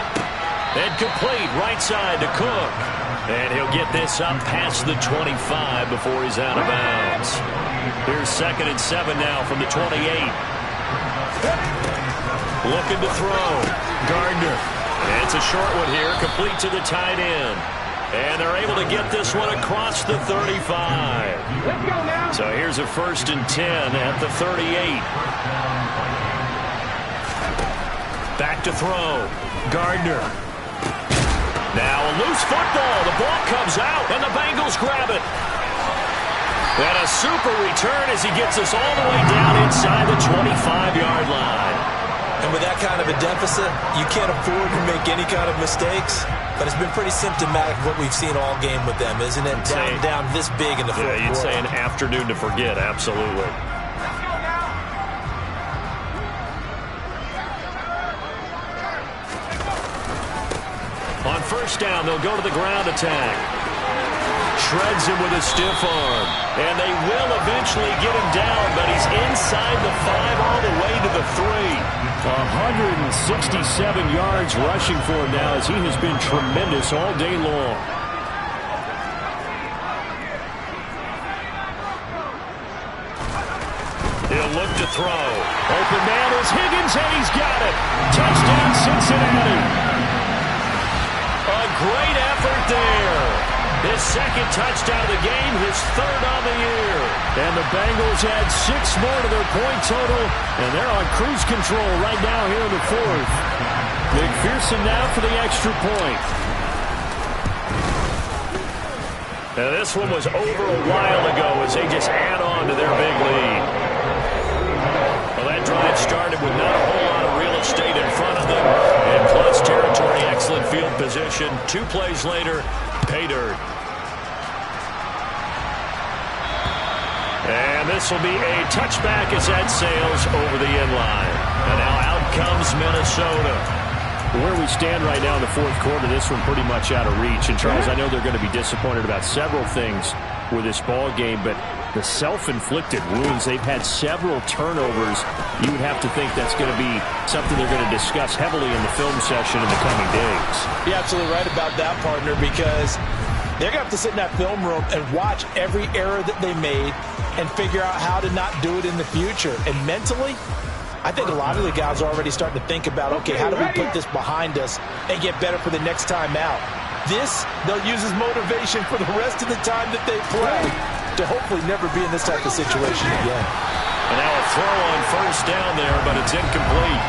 And complete right side to Cook. And he'll get this up past the 25 before he's out of bounds. Here's 2nd and 7 now from the 28. Looking to throw. Gardner. And it's a short one here, complete to the tight end. And they're able to get this one across the 35. So here's a 1st and 10 at the 38. Back to throw. Gardner. Now a loose football. The ball comes out, and the Bengals grab it. And a super return as he gets us all the way down inside the 25-yard line.
And with that kind of a deficit, you can't afford to make any kind of mistakes. But it's been pretty symptomatic of what we've seen all game with them, isn't it? Down this big in the fourth quarter.
Yeah, you'd say an afternoon to forget, absolutely. On 1st down, they'll go to the ground attack. shreds him with a stiff arm. And they will eventually get him down, but he's inside the 5 all the way to the 3.
167 yards rushing for him now as he has been tremendous all day long.
He'll look to throw. Open man is Higgins, and he's got it. Touchdown, Cincinnati. A great effort there. His second touchdown of the game, his 3rd on the year.
And the Bengals add 6 more to their point total, and they're on cruise control right now here in the 4th. McPherson now for the extra point.
Now this one was over a while ago as they just add on to their big lead. Well, that drive started with not a whole lot of real estate in front of them. And plus territory, excellent field position. 2 plays later, pay dirt. And this will be a touchback as that sails over the end line. And now out comes Minnesota.
Where we stand right now in the 4th quarter, this one pretty much out of reach. And Charles, I know they're going to be disappointed about several things with this ball game, but the self-inflicted wounds, they've had several turnovers. You would have to think that's going to be something they're going to discuss heavily in the film session in the coming days.
You're absolutely right about that, partner, because they're going to have to sit in that film room and watch every error that they made and figure out how to not do it in the future. And mentally, I think a lot of the guys are already starting to think about, okay, how do we put this behind us and get better for the next time out? This, they'll use as motivation for the rest of the time that they play to hopefully never be in this type of situation again.
And now a throw on 1st down there, but it's incomplete.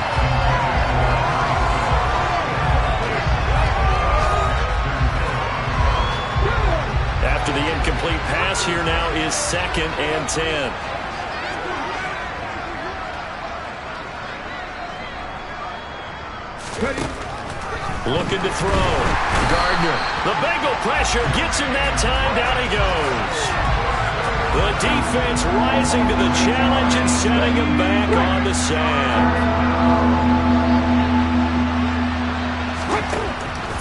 After the incomplete pass, here now is 2nd and 10. Looking to throw. Gardner. The Bengal pressure gets him that time. Down he goes. The defense rising to the challenge and setting him back on the sand.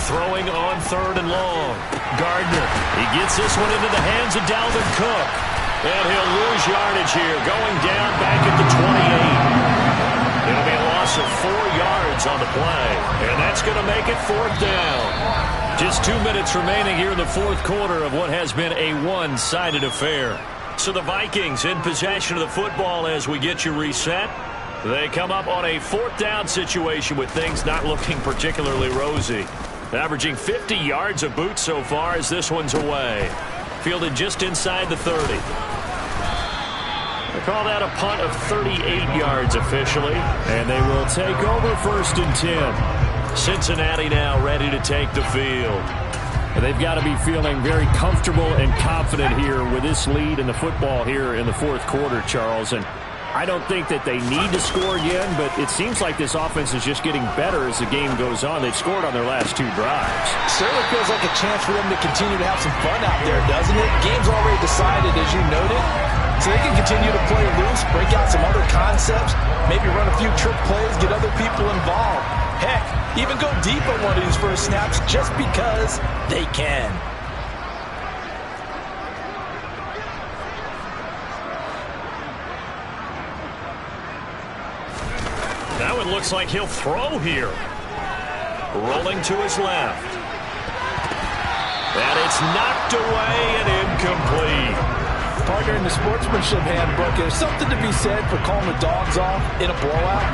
Throwing on 3rd and long. Gardner. He gets this one into the hands of Dalvin Cook. And he'll lose yardage here. Going down back at the 28. It'll be a loss of 4 yards on the play. And that's going to make it 4th down. Just 2 minutes remaining here in the 4th quarter of what has been a one-sided affair. So the Vikings in possession of the football as we get you reset. They come up on a 4th down situation with things not looking particularly rosy. Averaging 50 yards a boot so far as this one's away. Fielded just inside the 30. They call that a punt of 38 yards officially.
And they will take over 1st and 10.
Cincinnati now ready to take the field.
And they've got to be feeling very comfortable and confident here with this lead in the football here in the 4th quarter, Charles. And I don't think that they need to score again, but it seems like this offense is just getting better as the game goes on. They've scored on their last 2 drives.
Certainly feels like a chance for them to continue to have some fun out there, doesn't it? Game's already decided, as you noted. So they can continue to play loose, break out some other concepts, maybe run a few trick plays, get other people involved. Heck, even go deep on one of these first snaps just because they can.
Now it looks like he'll throw here. Rolling to his left. And it's knocked away and incomplete.
Partner, in the sportsmanship handbook, there's something to be said for calling the dogs off in a blowout.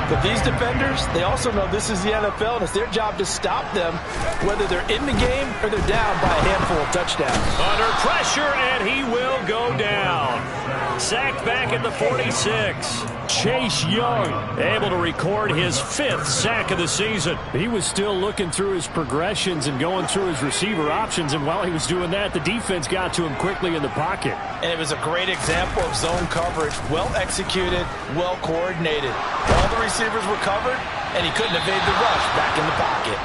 But these defenders, they also know this is the NFL, and it's their job to stop them, whether they're in the game or they're down by a handful of touchdowns.
Under pressure, and he will go down. Sacked back at the 46.
Chase Young
able to record his 5th sack of the season.
He was still looking through his progressions and going through his receiver options, and while he was doing that, the defense got to him quickly in the pocket.
And it was a great example of zone coverage, well executed, well coordinated. All the receivers were covered, and he couldn't evade the rush back in the pocket.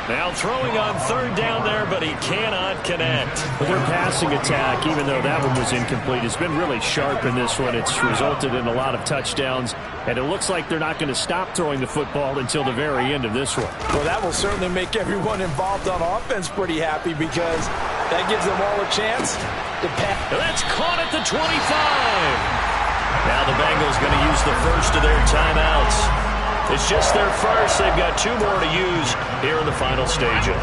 Now throwing on 3rd down there, but he cannot connect.
But their passing attack, even though that one was incomplete, has been really sharp in this one. It's resulted in a lot of touchdowns, and it looks like they're not going to stop throwing the football until the very end of this one.
Well, that will certainly make everyone involved on offense pretty happy because
That gives them all a chance to pass.
That's caught at the 25. Now the Bengals going to use the first of their timeouts. It's just their first. They've got 2 more to use here in the final stages.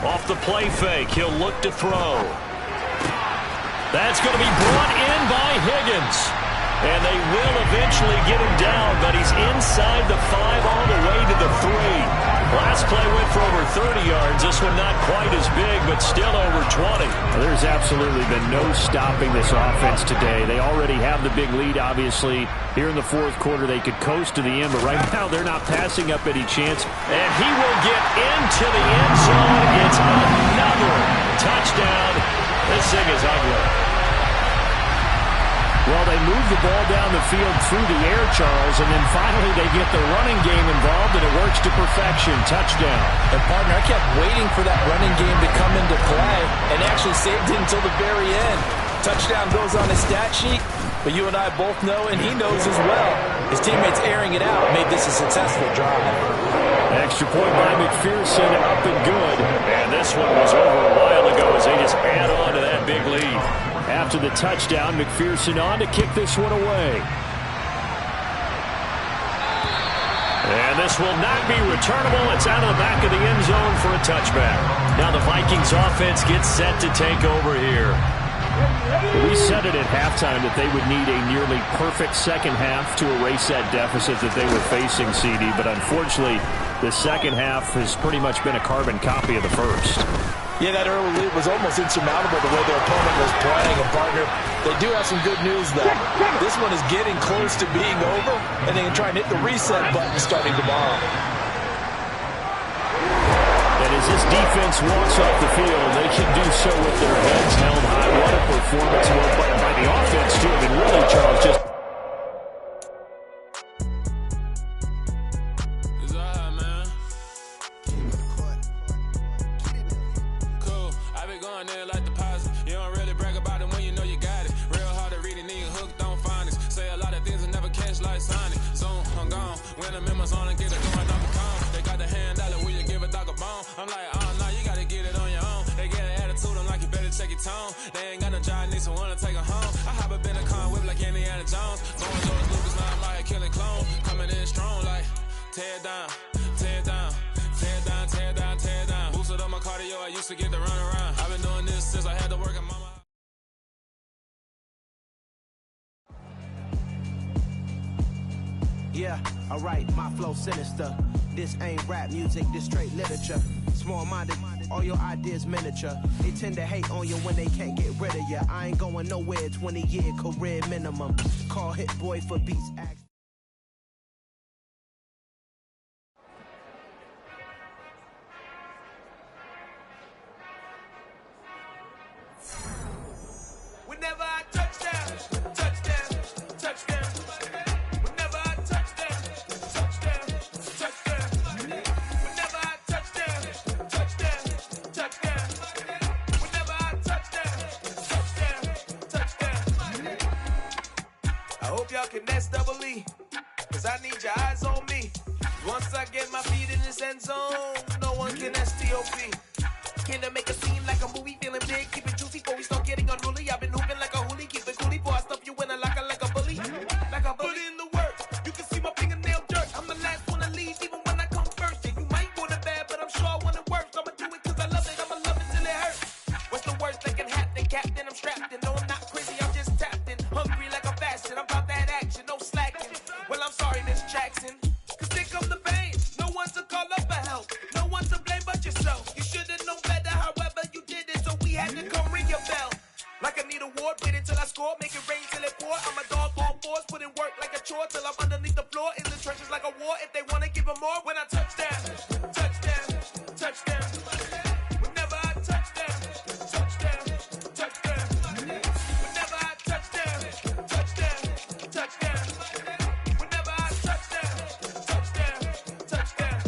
Off the play fake, he'll look to throw. That's going to be brought in by Higgins. And they will eventually get him down, but he's inside the 5 all the way to the 3. Last play went for over 30 yards. This one not quite as big, but still over 20.
There's absolutely been no stopping this offense today. They already have the big lead, obviously. Here in the 4th quarter, they could coast to the end, but right now they're not passing up any chance.
And he will get into the end zone. It's another touchdown. This thing is ugly.
Well, they move the ball down the field through the air, Charles, and then finally they get the running game involved, and it works to perfection. Touchdown.
And, partner, I kept waiting for that running game to come into play and actually saved it until the very end. Touchdown goes on his stat sheet, but you and I both know, and he knows as well, his teammates airing it out made this a successful drive.
Extra point by McPherson, up and good.
And this one was over a while ago as they just add on to that big lead.
After the touchdown, McPherson on to kick this one away.
And this will not be returnable. It's out of the back of the end zone for a touchback. Now the Vikings offense gets set to take over here.
We said it at halftime that they would need a nearly perfect second half to erase that deficit that they were facing, CD. But unfortunately, the second half has pretty much been a carbon copy of the first.
Yeah, that early lead was almost insurmountable the way their opponent was playing. And, partner, they do have some good news, though. This one is getting close to being over, and they can try and hit the reset button starting tomorrow.
And as this defense walks off the field, they can do so with their heads held high. What a performance by the offense, too. I mean, really, Charles, just...
I'm like, oh, no, you gotta get it on your own. They get an attitude, I'm like, you better check your tone. They ain't got no job, need someone to take them home. I hop up in a car, whip like Indiana Jones. Going George Lucas, now I'm like a killing clone. Coming in strong, like, tear down, tear down, tear down, tear down, tear down. Boosted up my cardio, I used to get to run around. I've been doing this since I had to work at mama.
Yeah, alright, my flow sinister. This ain't rap music, this straight literature. Small-minded, all your ideas miniature. They tend to hate on you when they can't get rid of you. I ain't going nowhere, 20-year career minimum. Call Hit Boy for beats.
Whenever I touchdown, touchdown, touchdown. Whenever I touchdown, touchdown, touchdown. Whenever I touchdown, touchdown, touchdown. Whenever I touchdown, touchdown. I hope y'all can nest double E, cause I need your eyes on me. Once I get my feet in this end zone, no one can STOP. Can I make a scene like a movie, feeling big, keep it juicy before we start getting unruly. I've been hooping like a hoolie, keep it coolie before I stuff you in a locker like a bully. Like a bully. Put in the work, you can see my fingernail dirt. I'm the last one to leave, even when I come first. Yeah, you might want it bad, but I'm sure I want it worse. I'ma do it cause I love it, I'ma love it till it hurts. What's the worst that can happen, Captain? I'm strapped in, no I'm not crazy, I'm just tapped in. Hungry like a fashion, I'm about that action, no slacking. Well, I'm sorry, Miss Jackson, cause here come the pain. No one to call up for help, no one to blame but yourself. You should've known better, however you did it, so we had to come ring your bell. Like I need a ward, wait until I score, make it rain till it pour. I'm a dog on fours, put in work like a chore till I'm underneath the floor. In the trenches like a war, if they wanna give them more. When I touchdown, touchdown, touchdown. Whenever I touchdown, touchdown, touchdown. Whenever I touchdown, touchdown, touchdown. Whenever I touchdown, touchdown, touchdown.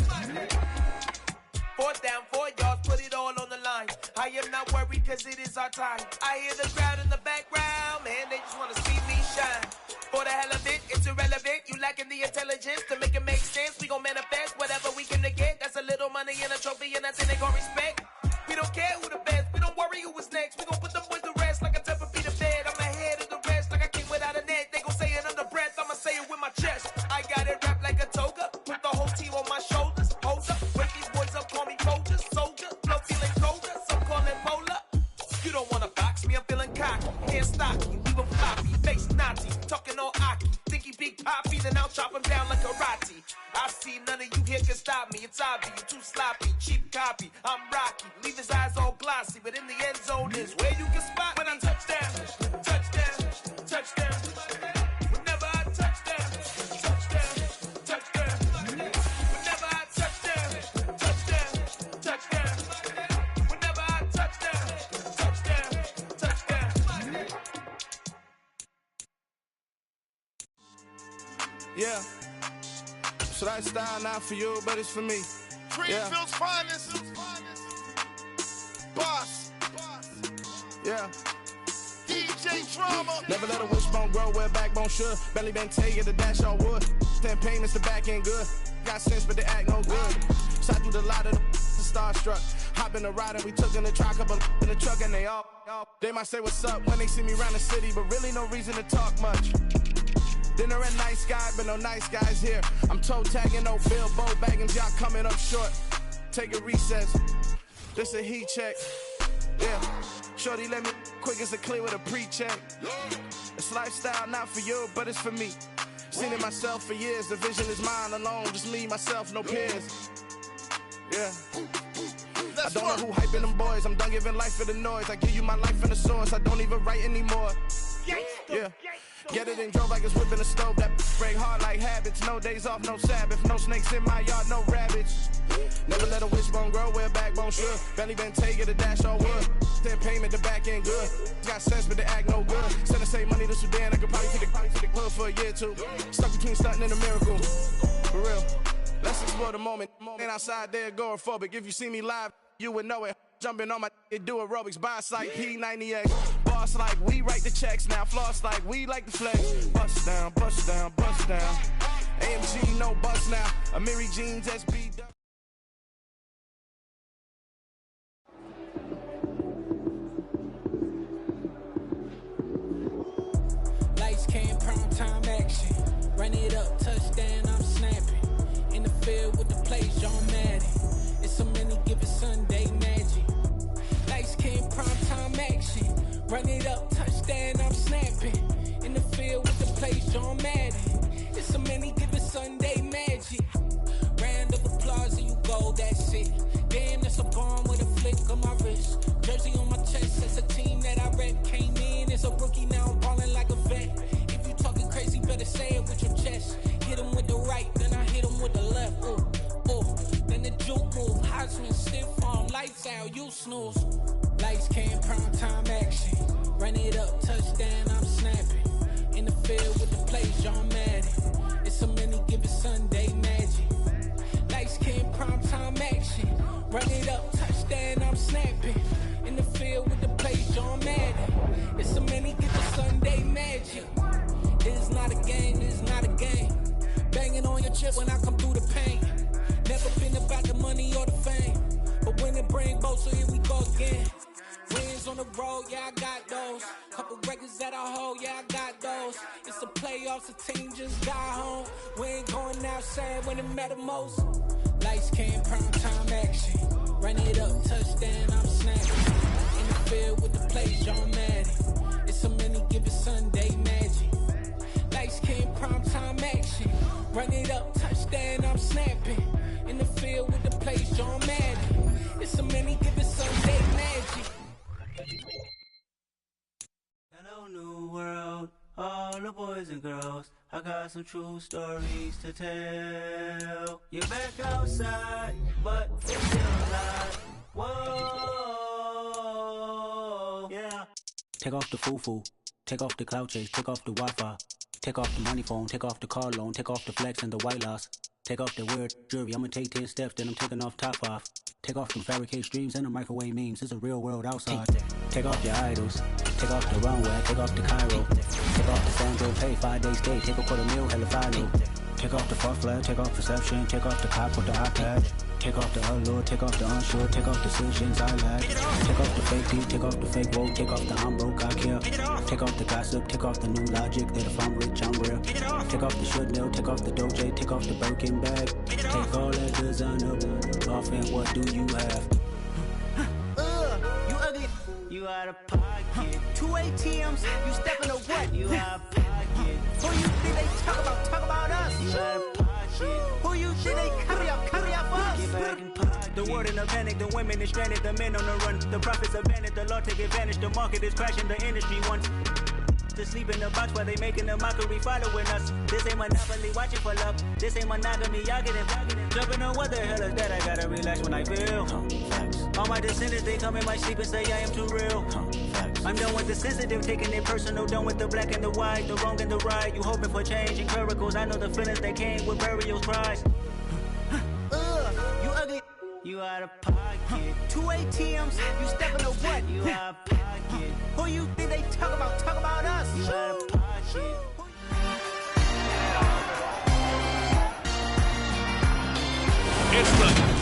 4th down, 4 yards, put it all on the line. I am not worried cause it is our time. I hear the crowd in the background, man, they just wanna see me shine. For the hell of it, it's irrelevant. You lacking the intelligence to make it make sense. We gon' manifest whatever we it's obvious, you too sloppy, cheap copy. I'm Rocky, leave his eyes all glossy, but in the end zone is where you can spot when I touchdown, touchdown, touchdown. Whenever I touchdown, touchdown, touchdown. Whenever I touchdown, touchdown, touchdown. Whenever I touchdown, touchdown, touchdown.
Yeah. So that style not for you, but it's for me.
Greenfield's finest. Boss.
Yeah.
DJ Drama.
Never let a wishbone grow where backbone should. Belly been taking the dash all wood. 10 payments, the back end good. Got sense, but they act no good. Shot through the lot of the starstruck. Hop in the ride and we took in the truck, couple in the truck and they all. They might say what's up when they see me around the city, but really no reason to talk much. Dinner at Nice Guy, but no nice guys here. I'm toe tagging, no Bilbo Baggins, y'all coming up short. Take a recess. This a heat check. Yeah. Shorty let me quick as a clear with a pre-check. It's lifestyle not for you, but it's for me. Seen it myself for years. The vision is mine alone. Just me, myself, no peers. Yeah. I don't know who hyping them boys. I'm done giving life for the noise. I give you my life in the source. I don't even write anymore. Yeah. Get it and drove like it's whipping a stove. That break hard like habits. No days off, no Sabbath. No snakes in my yard, no rabbits. Never let a wishbone grow where backbone should. Belly been taking the dash all wood. 10 payment, the back end good. Got sense, but they act no good. Send the same money to Sudan. I could probably take the hood for a year or two. Stuck between stunting and a miracle. For real. Let's explore the moment. Ain't outside there agoraphobic. If you see me live, you would know it. Jumping on my do aerobics, boss like P90X. Boss like we write the checks now. Floss like we like the flex. Bust down, bust down, bust down. AMG, no bust now. Amiri Jeans, SB.
Lights came, prime time action. Run it up, touchdown, I'm snapping. In the field with the plays, John Madden. It's so many given Sunday magic. Lights came, prime time action. Run it up, touchdown, I'm snapping. In the field with the plays, John Madden. It's so many given Sunday magic. Round of applause and you go, that's it. Damn, that's a bomb with a flick on my wrist. Jersey on my chest, that's a team that I rep. Came in as a rookie, now I'm ballin' like a vet. If you talking crazy, better say it with your chest. Hit him with the right, then I hit him with the left. Ooh, ooh. Then the juke move, Heisman, stiff arm, lights out, you snooze. Lights came, prime time action. Run it up, touchdown, I'm snapping. In the field with the plays, John Madden. It's so many given Sunday magic. Lights came, prime time action. Run it up, touchdown, I'm snapping. In the field with the plays, John Madden. It's so many given Sunday magic. It is not a game, it is not a game. Banging on your chip when I come through the paint. Never been about the money or the fame. But when it bring both, so here we go again. Wins on the road, yeah, I got those. Couple records that I hold, yeah, I got those. It's the playoffs, the team just got home. We ain't going outside when it matter most. Lights came, prime time action. Run it up, touchdown, I'm snapping. In the field with the plays, John Madden. It's so many given Sunday magic. Lights came, prime time action. Run it up, touchdown, I'm snapping. In the field with the plays, John Madden. It's so many given Sunday magic.
Hello, new world, all the boys and girls. I got some true stories to tell. You're back outside, but it's still alive. Whoa, yeah.
Take off the foo-foo, take off the cloud chase, take off the Wi-Fi. Take off the money phone, take off the car loan, take off the flex and the white loss. Take off the weird jewelry, I'ma take 10 steps, then I'm taking off top off. Take off them fabricated streams and the microwave memes, it's a real world outside. Take off your idols, take off the runway, take off the Cairo. Take off the Sandro pay, 5-day stay, take a $250,000, hella follow. Take off the far flag, take off perception, take off the cop with the iPad. Take off the allure, take off the unsure, take off decisions I lack. Take off the fake tea, take off the fake woke, take off the I'm broke, I care. Take off the gossip, take off the new logic that if I'm rich, I'm real. Take off the should know, take off the Doja, take off the Birkin bag. Take all that designer off and what do you have?
You ugly. You out of pocket. 2 ATMs, you stepping to what? You out of pocket. Who you think they talk about? Talk about us. You out of pocket. Who you think they carry up for us? Get back in pocket. The world in a panic, the women is stranded, the men on the run. The profits abandoned, the law take advantage. The market is crashing, the industry wants to sleep in the box while they making a mockery following us. This ain't monopoly, watching for love. This ain't monogamy, y'all getting jumping on what the hell is that? I gotta relax when I feel. All my descendants, they come in my sleep and say I am too real. I'm done with the sensitive, taking it personal. Done with the black and the white, the wrong and the right. You hoping for change and miracles. I know the feelings that came with burials, cries. You ugly. You out of pocket. 2 ATMs, you stepping to what? You out of pocket. Who you think they talk about? Talk about us. You out of pocket.
It's the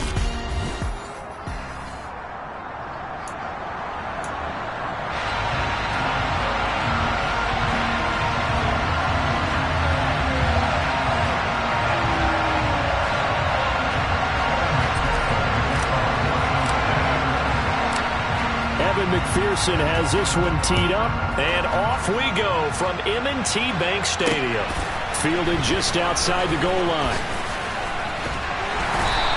McPherson has this one teed up, and off we go from M&T Bank Stadium. Fielded just outside the goal line.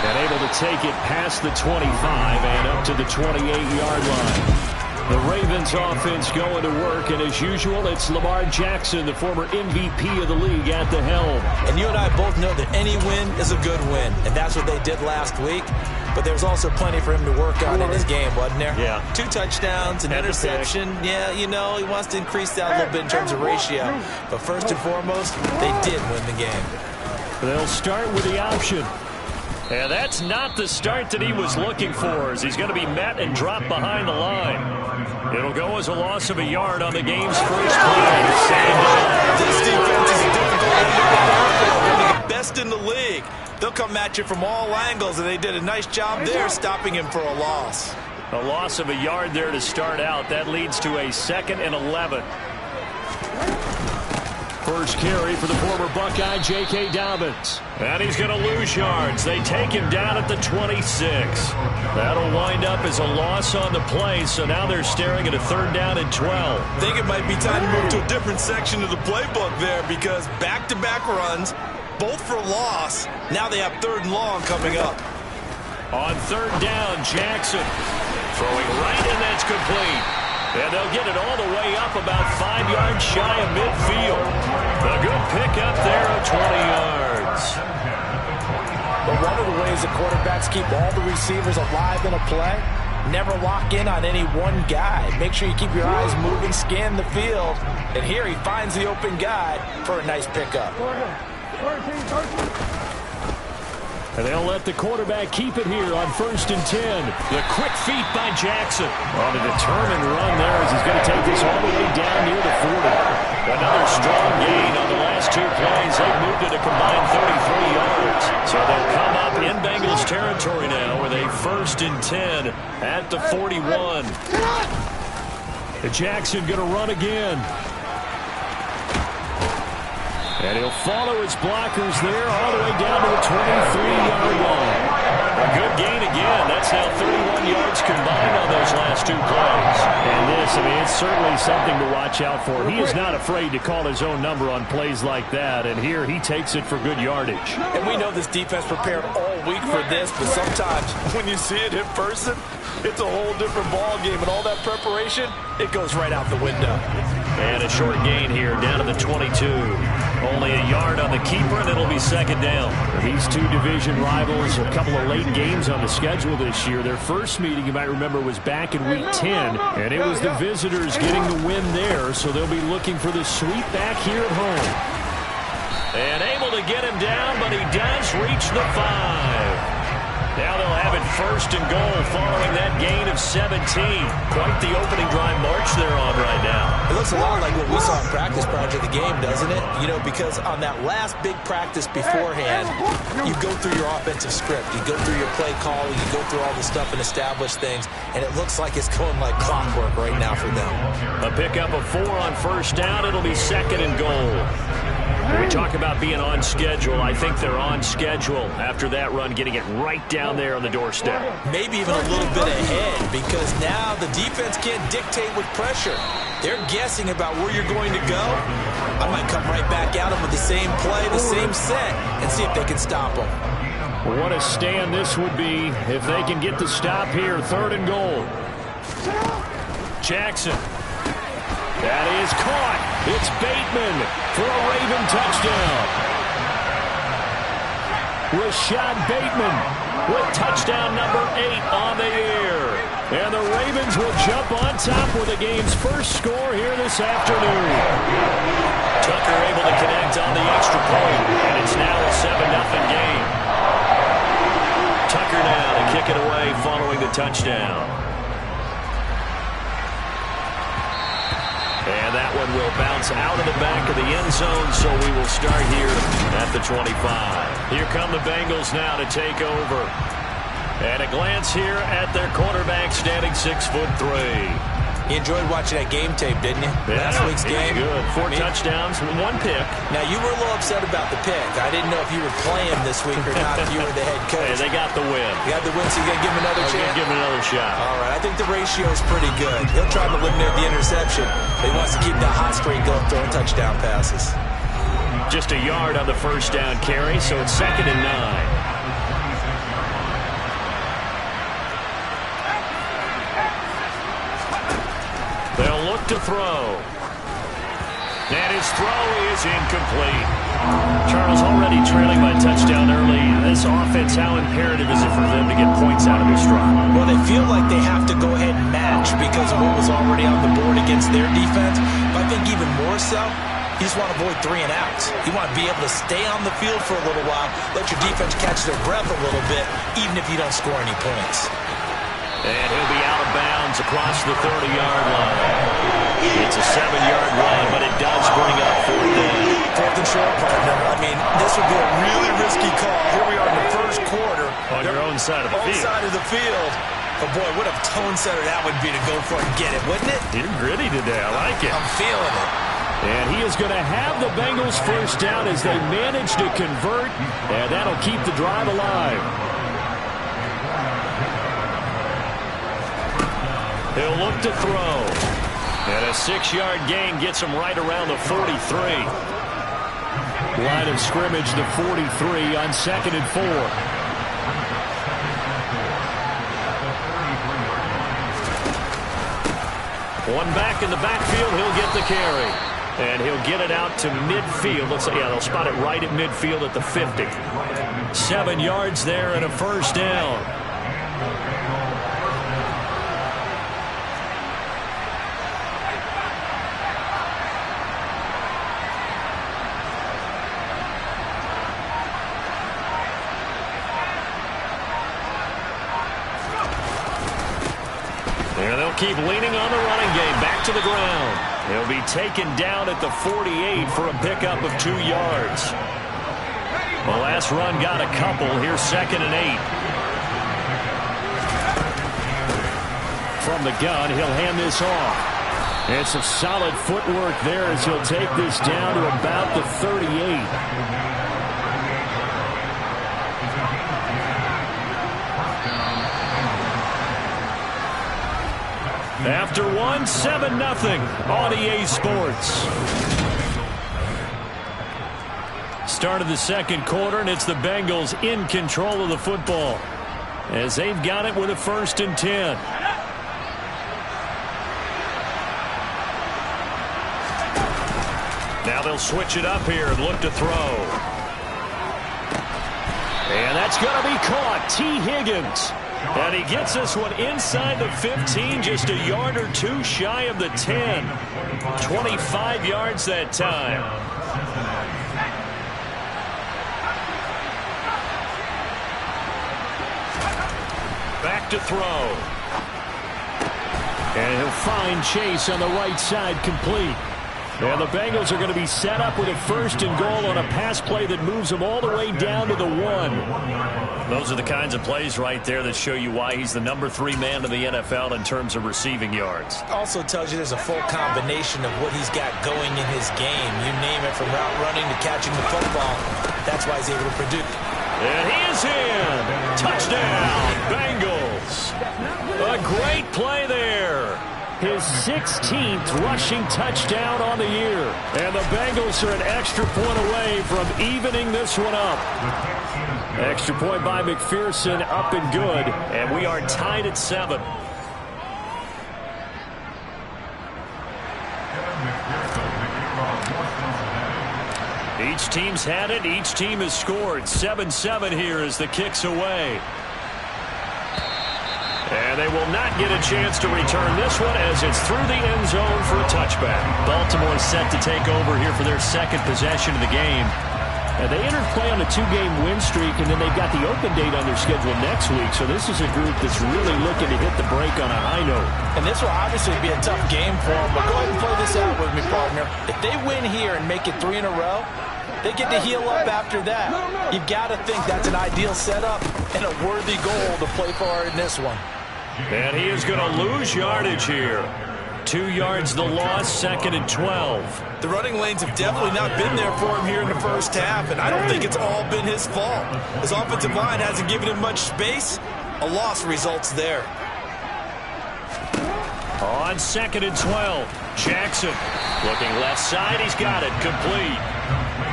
And able to take it past the 25 and up to the 28-yard line. The Ravens offense going to work, and as usual, it's Lamar Jackson, the former MVP of the league, at the helm.
And you and I both know that any win is a good win, and that's what they did last week. But there was also plenty for him to work on in his game, wasn't there?
Yeah.
2 touchdowns, an interception. Yeah, you know, he wants to increase that a little bit in terms of ratio. But first and foremost, they did win the game.
They'll start with the option. And that's not the start that he was looking for, as he's going to be met and dropped behind the line. It'll go as a loss of a yard on the game's first play.
This defense is difficult. Best in the league. They'll come at you from all angles, and they did a nice job there stopping him for a loss.
A loss of a yard there to start out. That leads to a 2nd and 11. First carry for the former Buckeye, J.K. Dobbins. And he's going to lose yards. They take him down at the 26. That'll wind up as a loss on the play, so now they're staring at a 3rd down and 12.
I think it might be time to move to a different section of the playbook there, because back-to-back runs, both for loss. Now they have 3rd and long coming up.
On 3rd down, Jackson throwing right, and that's complete. And they'll get it all the way up about 5 yards shy of midfield. A good pickup there of 20 yards.
But one of the ways the quarterbacks keep all the receivers alive in a play, never lock in on any one guy. Make sure you keep your eyes moving, scan the field. And here he finds the open guy for a nice pickup.
And they'll let the quarterback keep it here on 1st and 10. The quick feet by Jackson. On a determined run there as he's going to take this all the way down near the 40. Another strong gain on the last 2 plays. They've moved it a combined 33 yards. So they'll come up in Bengals territory now with a 1st and 10 at the 41. Jackson going to run again. And he'll follow his blockers there all the way down to the 23-yard line. A good gain again. That's now 31 yards combined on those last 2 plays. And this, I mean, it's certainly something to watch out for. He is not afraid to call his own number on plays like that. And here he takes it for good yardage.
And we know this defense prepared all week for this, but sometimes when you see it in person, it's a whole different ball game. And all that preparation, it goes right out the window.
And a short gain here down to the 22. Only a yard on the keeper, and it'll be 2nd down. These 2 division rivals, a couple of late games on the schedule this year. Their first meeting, you might remember, was back in Week 10, and it was the visitors getting the win there, so they'll be looking for the sweep back here at home. And able to get him down, but he does reach the 5. Now they'll have it 1st and goal following that gain of 17. Quite the opening drive march they're on right now.
It looks a lot like what we saw in practice prior to the game, doesn't it? You know, because on that last big practice beforehand, you go through your offensive script. You go through your play calling. You go through all the stuff and establish things. And it looks like it's going like clockwork right now for them.
A pickup of 4 on 1st down. It'll be 2nd and goal.
When we talk about being on schedule, I think they're on schedule after that run, getting it right down there on the doorstep.
Maybe even a little bit ahead, because now the defense can't dictate with pressure. They're guessing about where you're going to go. I might come right back at them with the same play, the same set, and see if they can stop them.
What a stand this would be if they can get the stop here. 3rd and goal. Jackson. That is caught. It's Bateman for a Raven touchdown. Rashad Bateman with touchdown number 8 on the year. And the Ravens will jump on top with the game's first score here this afternoon.
Tucker able to connect on the extra point, and it's now a 7-0 game. Tucker now to kick it away following the touchdown. And that one will bounce out of the back of the end zone, so we will start here at the 25. Here come the Bengals now to take over. And a glance here at their quarterback standing 6'3".
You enjoyed watching that game tape, didn't you?
Yeah,
Last week's game.
Good. 4 touchdowns, 1 pick.
Now, you were a little upset about the pick. I didn't know if you were playing this week or not, if you were the head coach.
Hey, they got the win.
You got the win, so you got to give him another chance?
Give him another shot.
All right, I think the ratio is pretty good. He'll try to eliminate the interception, but he wants to keep that hot streak going, throwing touchdown passes.
Just a yard on the first down carry, so it's 2nd and 9. They'll look to throw. And his throw is incomplete. Charles already trailing by a touchdown early. This offense, how imperative is it for them to get points out of this drive?
Well, they feel like they have to go ahead and match because of what was already on the board against their defense. But I think even more so, you just want to avoid 3 and outs. You want to be able to stay on the field for a little while, let your defense catch their breath a little bit, even if you don't score any points.
And he'll be out of bounds across the 30-yard line. It's a 7-yard run, but it does bring up 4th down.
4th and short, partner. I mean, this would be a really risky call. Here we are in the first quarter.
On your own side of the field.
Side of the field. But, boy, what a tone setter that would be to go for it and get it, wouldn't it?
You're gritty today. I like it.
I'm feeling it.
And he is going to have the Bengals first down as they manage to convert, and that'll keep the drive alive.
He'll look to throw. And a 6-yard gain gets him right around the 43.
Line of scrimmage, the 43 on 2nd and 4.
One back in the backfield, he'll get the carry. And he'll get it out to midfield. Let's say, yeah, they'll spot it right at midfield at the 50.
7 yards there and a first down.
And they'll keep leaning on the running game. Back to the ground. He'll be taken down at the 48 for a pickup of 2 yards. The last run got a couple. Here's 2nd and 8.
From the gun, he'll hand this off. And some solid footwork there as he'll take this down to about the 38.
After 1, 7-0 on EA Sports. Start of the second quarter, and it's the Bengals in control of the football as they've got it with a 1st and 10. Now they'll switch it up here and look to throw. And that's going to be caught. T. Higgins. And he gets this one inside the 15, just a yard or 2 shy of the 10. 25 yards that time. Back to throw.
And he'll find Chase on the right side complete.
And the Bengals are going to be set up with a 1st and goal on a pass play that moves them all the way down to the 1.
Those are the kinds of plays right there that show you why he's the number 3 man in the NFL in terms of receiving yards.
Also tells you there's a full combination of what he's got going in his game. You name it, from route running to catching the football. That's why he's able to produce.
And he is in. Touchdown, Bengals. A great play there.
His 16th rushing touchdown on the year. And the Bengals are an extra point away from evening this one up. Extra point by McPherson, up and good.
And we are tied at 7. Each team's had it. Each team has scored. 7-7 here as the kick's away. And they will not get a chance to return this one as it's through the end zone for a touchback. Baltimore set to take over here for their 2nd possession of the game.
And they entered play on a 2-game win streak, and then they've got the open date on their schedule next week. So this is a group that's really looking to hit the break on a high note.
And this will obviously be a tough game for them, but go ahead and play this out with me, partner. If they win here and make it 3 in a row, they get to heal up after that. You've got to think that's an ideal setup and a worthy goal to play for in this one.
And he is going to lose yardage here. 2 yards the loss, 2nd and 12.
The running lanes have definitely not been there for him here in the first half, and I don't think it's all been his fault. His offensive line hasn't given him much space. A loss results there.
On 2nd and 12, Jackson looking left side. He's got it, complete.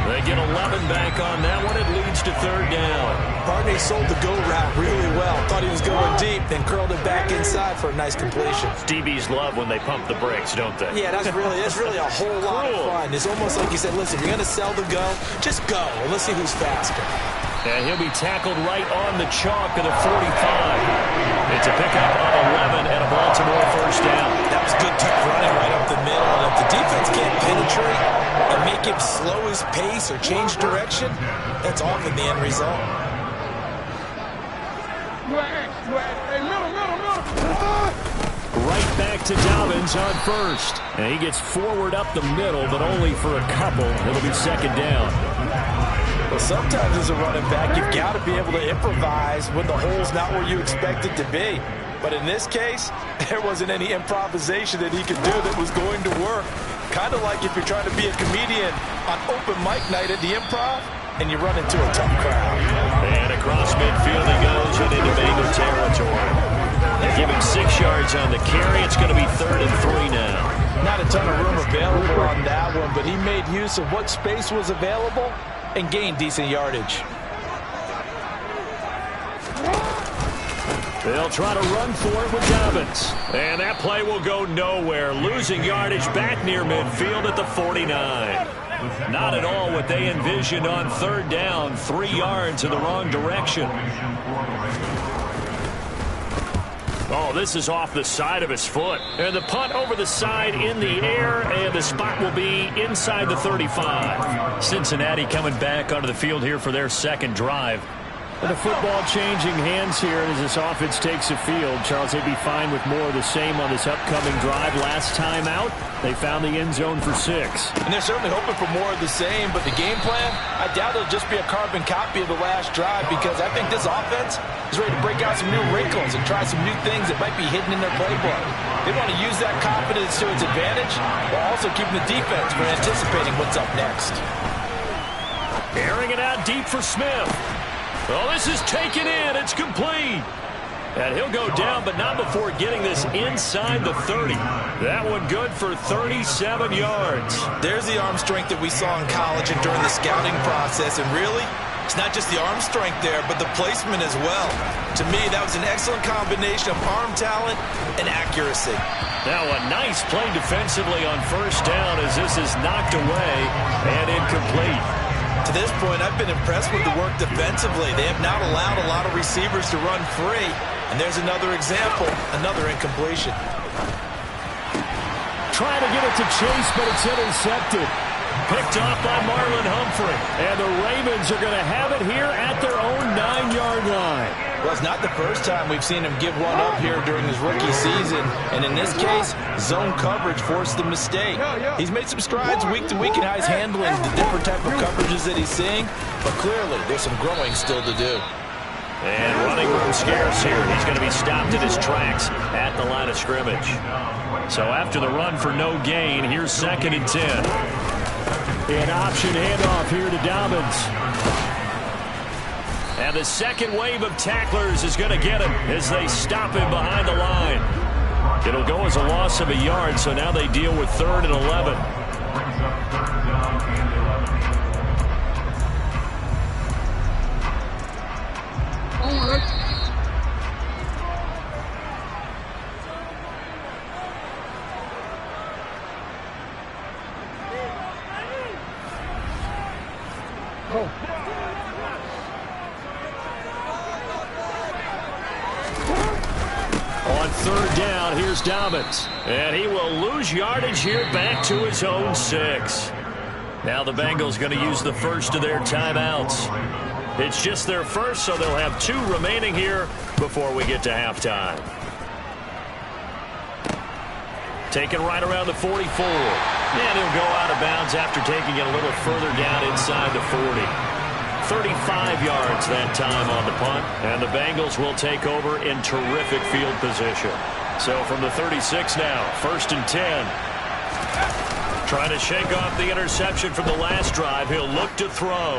They get 11 back on that one. It leads to 3rd down.
Barney sold the go route really well. Thought he was going deep, then curled it back inside for a nice completion.
DBs love when they pump the brakes, don't they?
Yeah, that's really a whole lot of fun. It's almost like you said, listen, you're going to sell the go, just go. And let's see who's faster.
And he'll be tackled right on the chalk of the 45. It's a pickup of 11 and a Baltimore 1st down.
That was good tough running right up the middle. And if the defense can't penetrate and make him slow his pace or change direction, that's often the end result.
Right back to Dobbins on 1st. And he gets forward up the middle, but only for a couple. It'll be 2nd down.
Well, sometimes as a running back, you've got to be able to improvise when the hole's not where you expect it to be. But in this case, there wasn't any improvisation that he could do that was going to work. Kind of like if you're trying to be a comedian on open mic night at the Improv and you run into a tough crowd.
And across midfield he goes and into Bengal territory. They give him 6 yards on the carry. It's going to be 3rd and 3 now.
Not a ton of room available on that one, but he made use of what space was available and gained decent yardage.
They'll try to run for it with Dobbins. And that play will go nowhere. Losing yardage back near midfield at the 49. Not at all what they envisioned on 3rd down. 3 yards in the wrong direction. Oh, this is off the side of his foot. And the punt over the side in the air, and the spot will be inside the 35. Cincinnati coming back onto the field here for their 2nd drive.
And the football changing hands here as this offense takes the field. Charles, they'd be fine with more of the same on this upcoming drive. Last time out, they found the end zone for 6.
And they're certainly hoping for more of the same, but the game plan, I doubt it'll just be a carbon copy of the last drive, because I think this offense is ready to break out some new wrinkles and try some new things that might be hidden in their playbook. They want to use that confidence to its advantage while also keeping the defense from anticipating what's up next.
Airing it out deep for Smith. Oh, this is taken in. It's complete. And he'll go down, but not before getting this inside the 30. That one good for 37 yards.
There's the arm strength that we saw in college and during the scouting process. And really, it's not just the arm strength there, but the placement as well. To me, that was an excellent combination of arm talent and accuracy.
Now a nice play defensively on 1st down as this is knocked away and incomplete.
To this point, I've been impressed with the work defensively. They have not allowed a lot of receivers to run free. And there's another example, another incompletion.
Trying to get it to Chase, but it's intercepted.
Picked off by Marlon Humphrey.
And the Ravens are going to have it here at their own 9-yard line.
Well, it's not the first time we've seen him give one up here during his rookie season. And in this case, zone coverage forced the mistake. He's made some strides week to week in how he's handling the different type of coverages that he's seeing. But clearly, there's some growing still to do.
And running room scarce here. He's going to be stopped in his tracks at the line of scrimmage. So after the run for no gain, here's 2nd and 10.
An option handoff here to Dobbins.
And the second wave of tacklers is going to get him as they stop him behind the line. It'll go as a loss of a yard, so now they deal with 3rd and 11.
On 3rd down, here's Dobbins.
And he will lose yardage here back to his own 6. Now the Bengals going to use the first of their timeouts. It's just their first, so they'll have 2 remaining here before we get to halftime. Taken right around the 44. And he'll go out of bounds after taking it a little further down inside the 40. 35 yards that time on the punt. And the Bengals will take over in terrific field position. So from the 36 now, 1st and 10. Trying to shake off the interception from the last drive. He'll look to throw.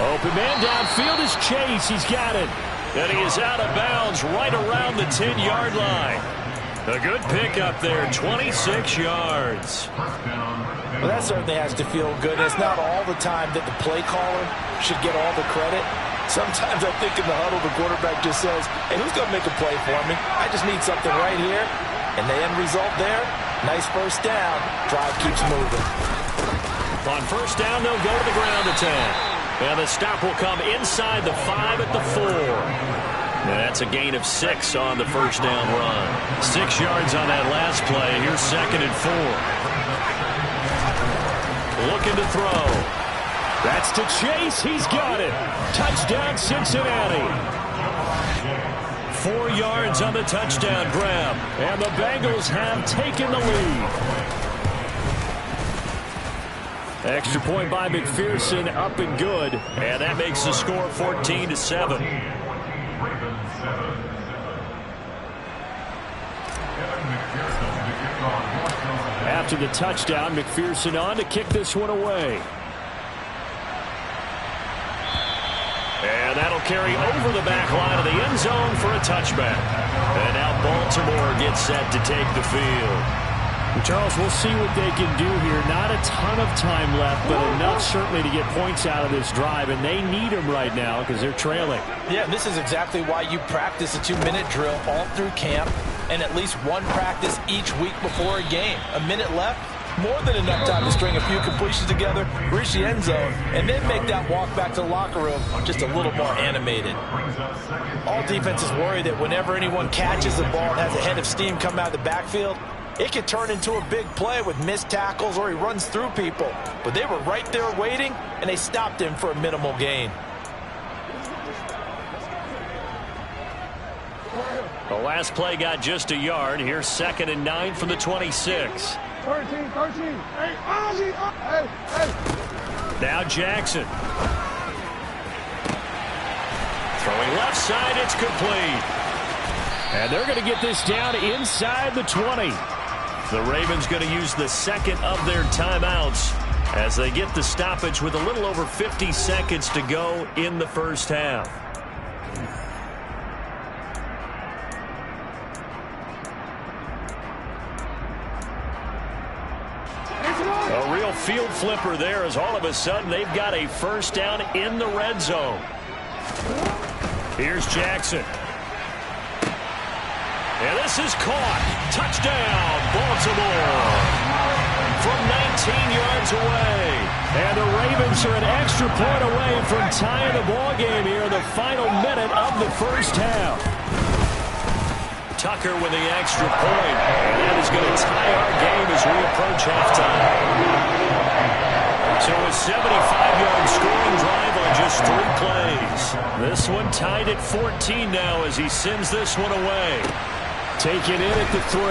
Open man downfield is Chase. He's got it.
And he is out of bounds right around the 10-yard line. A good pickup there, 26 yards.
Well, that certainly has to feel good. It's not all the time that the play caller should get all the credit. Sometimes I think in the huddle, the quarterback just says, hey, who's going to make a play for me? I just need something right here. And the end result there, nice first down. Drive keeps moving.
On first down, they'll go to the ground attack. And the stop will come inside the 5 at the 4. And that's a gain of 6 on the first down run. 6 yards on that last play. Here's 2nd and 4. Looking to throw.
That's to Chase. He's got it. Touchdown, Cincinnati.
4 yards on the touchdown grab.
And the Bengals have taken the lead. Extra point by McPherson, up and good.
And that makes the score 14-7.
After the touchdown, McPherson on to kick this one away.
And that'll carry over the back line of the end zone for a touchback. And now Baltimore gets set to take the field.
Charles, we'll see what they can do here. Not a ton of time left, but enough certainly to get points out of this drive, and they need them right now because they're trailing.
Yeah, this is exactly why you practice a 2-minute drill all through camp and at least one practice each week before a game. A minute left, more than enough time to string a few completions together, reach the end zone, and then make that walk back to the locker room just a little more animated. All defenses worry that whenever anyone catches the ball and has a head of steam come out of the backfield, it can turn into a big play with missed tackles or he runs through people. But they were right there waiting, and they stopped him for a minimal gain.
The last play got just a yard. Here's 2nd and 9 from the 26.
13. Hey.
Now Jackson. Throwing left side, it's complete.
And they're going to get this down inside the 20.
The Ravens going to use the second of their timeouts as they get the stoppage with a little over 50 seconds to go in the first half. A real field flipper there as all of a sudden they've got a first down in the red zone. Here's Jackson. And this is caught. Touchdown, Baltimore. From 19 yards away.
And the Ravens are an extra point away from tying the ball game here in the final minute of the first half.
Tucker with the extra point. And that is going to tie our game as we approach halftime.
So a 75-yard scoring drive on just 3 plays. This one tied at 14 now as he sends this one away.
Taken in at the 3.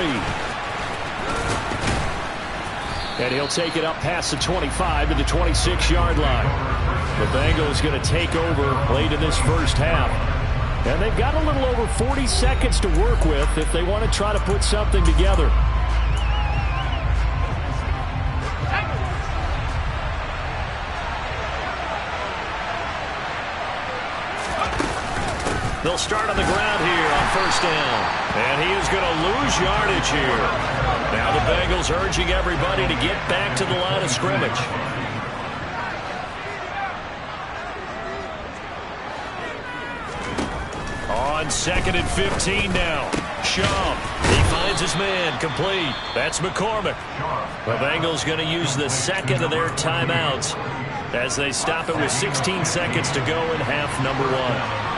And he'll take it up past the 25 to the 26-yard line. The Bengals going to take over late in this first half. And they've got a little over 40 seconds to work with if they want to try to put something together.
They'll start on the ground here on first down. And he is going to lose yardage here. Now the Bengals urging everybody to get back to the line of scrimmage. On 2nd and 15 now. Shaw. He finds his man complete. That's McCormick. The Bengals going to use the second of their timeouts as they stop it with 16 seconds to go in half number 1.